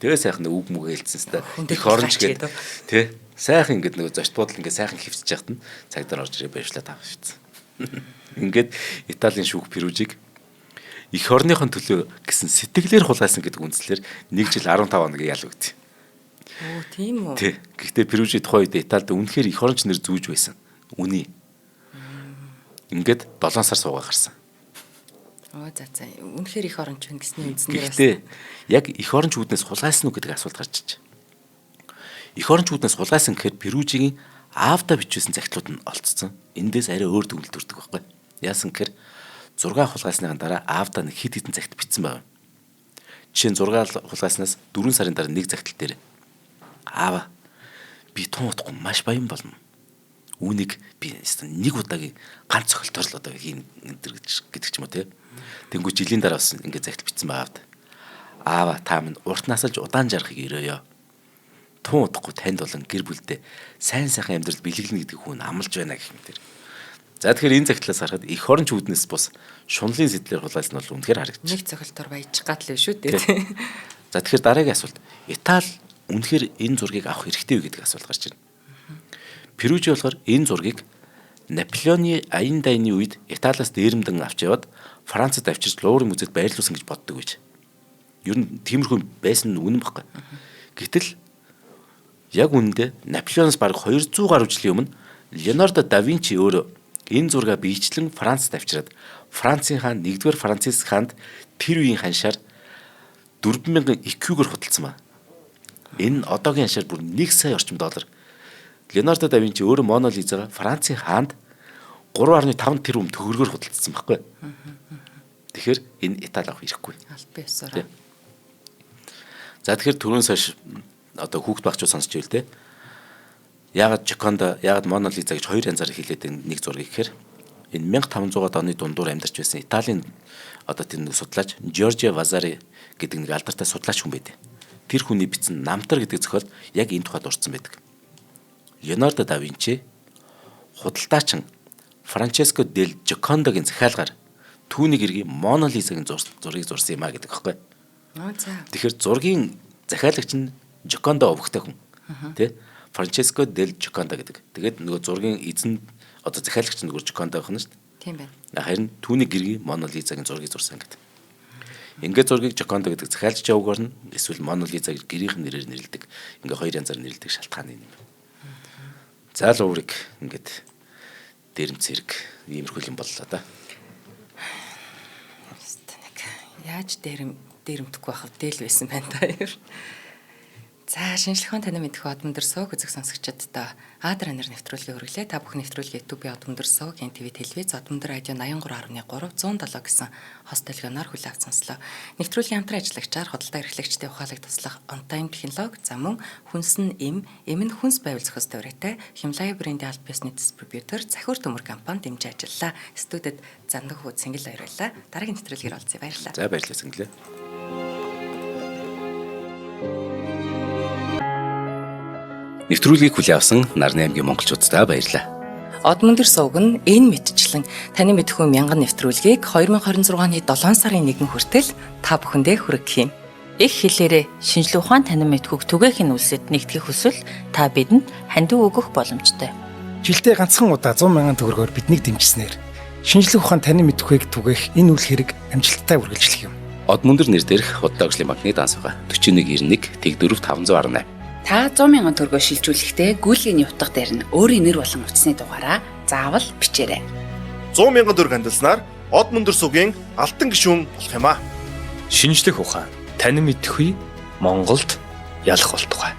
[SPEAKER 2] Тэгээ сайхан үг мүгээ хэлсэн хэвээр. Их оронч гэдэг. Тэ. Сайхан ингээд нөгөө зочд буудал ингээ сайхан хөвсөж яхад нь цагдаа орж ирээ байвшлаа тавшицсан. Ингээд Италийн шүүх Перужиг эх орныхон төлөө гэсэн сэтгэлээр хулгайсан гэдэг үндслээр 1 жил 15 хоног ял өгд.
[SPEAKER 1] Оо тийм үү.
[SPEAKER 2] Тий. Гэхдээ Перужи тухайн үед Италид үнэхээр эх оронч нэр зүүж байсан. Үний. Ингээд 7 сар суугаа гарсан.
[SPEAKER 1] Оо за. Үнэхээр эх оронч хүн гэсний үндснээр.
[SPEAKER 2] Гэхдээ яг эх оронч үүднээс хулгайсан уу гэдэг асуулт гарч иж. Эх оронч үүднээс хулгайсан гэхээр Перужигийн аавда бичсэн загтлууд нь олцсон. Эндээс арай өөр дүгнэлт төрдөг байхгүй. Яасан гэхээр 6 хулгайсныхаа дараа аавда нэг хит хитэн загт бичсэн байна. Жишээ нь 6 хулгайснаас 4 сарын дараа нэг загтал дээр аава би тун утахгүй маш баян болно. Үүнийг би нэг удаагийн ганц цохилтоор л одоо хийн гэдэг ч юм уу те. Тэнгүү жилийн дараа бас ингээд загт бичсэн ба аавд. Аава та минь уртнаас л удаан жарахыг өрөөё. Тун удахгүй танд болон гэр бүлдээ сайн сайхан амьдрал бэлэглэнэ гэдэг хүн амлаж байна гэх юм тэр. За тэгэхээр энэ загтлаас харахад эх оронч үүднээс бус шунлын сэтлэр хулгайсан бол үнэхээр харагдчих.
[SPEAKER 1] Нэг цохилтоор баяж гал л шүү дээ.
[SPEAKER 2] За тэгэхээр дараагийн асуулт. Итали үнэхээр энэ зургийг авах хэрэгтэй үү гэдэг асуулт гарч ирнэ. Перужи болохоор энэ зургийг Наполеоны аян дайны үед Италиас дээрэмдэн авч яваад Францад авчирч Луврын музейд байрлуулсан гэж боддог гэж. Ер нь тиймэрхүү байсан нь үнэн баггүй. Гэтэл яг үүндээ Наполеоноос бараг 200 гаруй жилийн өмнө Леонардо да Винчи өөрөө энэ зургаа биечлэн Францад авчираад Францын хаан 1-р Франциск хаанд тэр үеийн ханшаар 4000 EQ-гөр худалдсан ба. Энэ одоогийн ханшаар бүр 1 сая орчим доллар. Леонардо да Винчи өөрөө Моно Лизагаа Францын хаанд 3.5 тэрбум төгрөгөөр худалдсан байхгүй. Тэгэхээр энэ Итали авах хэрэггүй.
[SPEAKER 1] Аль бие усаараа.
[SPEAKER 2] За тэгэхээр түрүүнээс хойш одоо хүүхд багчуу сонсч байл те. Яагаад Жоконда, яагаад Мона Лиза гэж хоёр янзаар хэлээд нэг зургийг гэхээр энэ 1500-аад оны дундуур амьдарч байсан Италийн одоо тэр нэг судлаач Жоржио Вазари гэдэг нэг алдартай судлаач хүн байдаг. Тэр хүний бичсэн намтар гэдэг зохиол яг энэ тухайд дурдсан байдаг. Леонардо да Винчи худалдаачин Франческо дель Жокондагийн захиалгаар түүний гэргийн Мона Лизагийн зургийг зурсан юм а гэдэг аахгүй.
[SPEAKER 1] За.
[SPEAKER 2] Тэгэхээр зургийн захиалагч нь Жоконда өвгтэй хүн. Тэ? Франческо дель Жоконда гэдэг. Тэгээд нөгөө зургийн эзэн одоо захиалагч нь нөгөө Жоконда байх нь шүү дээ.
[SPEAKER 1] Тийм байна.
[SPEAKER 2] Харин түүний гэргийн Мона Лизагийн зургийг зурсан гэдэг. Ингээд зургийг Жоконда гэдэг захиалж яваагаар нь эсвэл Мона Лиза гэрийнх нь нэрээр нэрлэдэг. Ингээ хоёр янзаар нэрлэдэг шалтгаан юм. За л уурыг ингээд дээрм зэрэг иймэрхүү юм боллоо да.
[SPEAKER 1] Яаж дээрэмдэхгүй байхав дээл байсан байна та хоёр. За шинжлэх ухааны танин мэдэх Одмондөр сууг үзэх сонсогчдод Адар анир нэвтрүүлгээ хүргэлээ. Та бүхэн нэвтрүүлгээ YouTube Одмондөр сууг НТV телевиз Одмондөр радио 83.3 107 гэсэн хос толгойноор хүлээ авч сонслоо. Нэвтрүүлгийн хамтран ажиллагчаар худалдаа эрхлэгчдийн ухаалаг туслах онтайн технологи за мөн хүнс нь эм нь хүнс байвал зохистой өрөөтэй Химлай брендийн аль биесний дистрибьютор Захиур төмөр компанид дэмжиж ажиллаа. Студид Зандаг хүү Цэнгэл баярлалаа. Дараагийн нэвтрүүлгээр олцъя баярлалаа.
[SPEAKER 2] За баярлалаа Цэнгэлээ. Нэвтрүүлгийг хүлээн авсан Нарны аймгийн монголчуудаа баярлалаа.
[SPEAKER 1] Одмондөр сууг нь энэ мэдчлэн таны мэдхүү мянган нэвтрүүлгийг 2026 оны 7 сарын 1 хүртэл та бүхэндээ хүргэх юм.
[SPEAKER 3] Их хэлээрээ шинжлэх ухааны танин мэдхүүг түгээхийн үлсэд нэгтгэх хүсвэл та бидэнд хандив өгөх боломжтой.
[SPEAKER 4] Жилдээ ганцхан удаа 100 мянган төгрөгөөр биднийг дэмжснээр шинжлэх ухааны танин мэдхүйг түгээх энэ үйл хэрэг амжилттай үргэлжлэх юм.
[SPEAKER 2] Одмондөр нэр дээрх Худалдаа хөгжлийн банкны дансага 4191 Тэг 4518
[SPEAKER 3] Та 100 мянган төгрөгөөр шилжүүлэхдээ гүйлгээний утга дээр нь өөрийн нэр болон утасны дугаараа заавал бичээрэй.
[SPEAKER 5] 100 мянган төгрөг хандалснаар Одмондөр суугийн алтан гишүүн болох юм а.
[SPEAKER 6] Шинжлэх ухаан танин мэдхгүй Монголд ялах болтугай.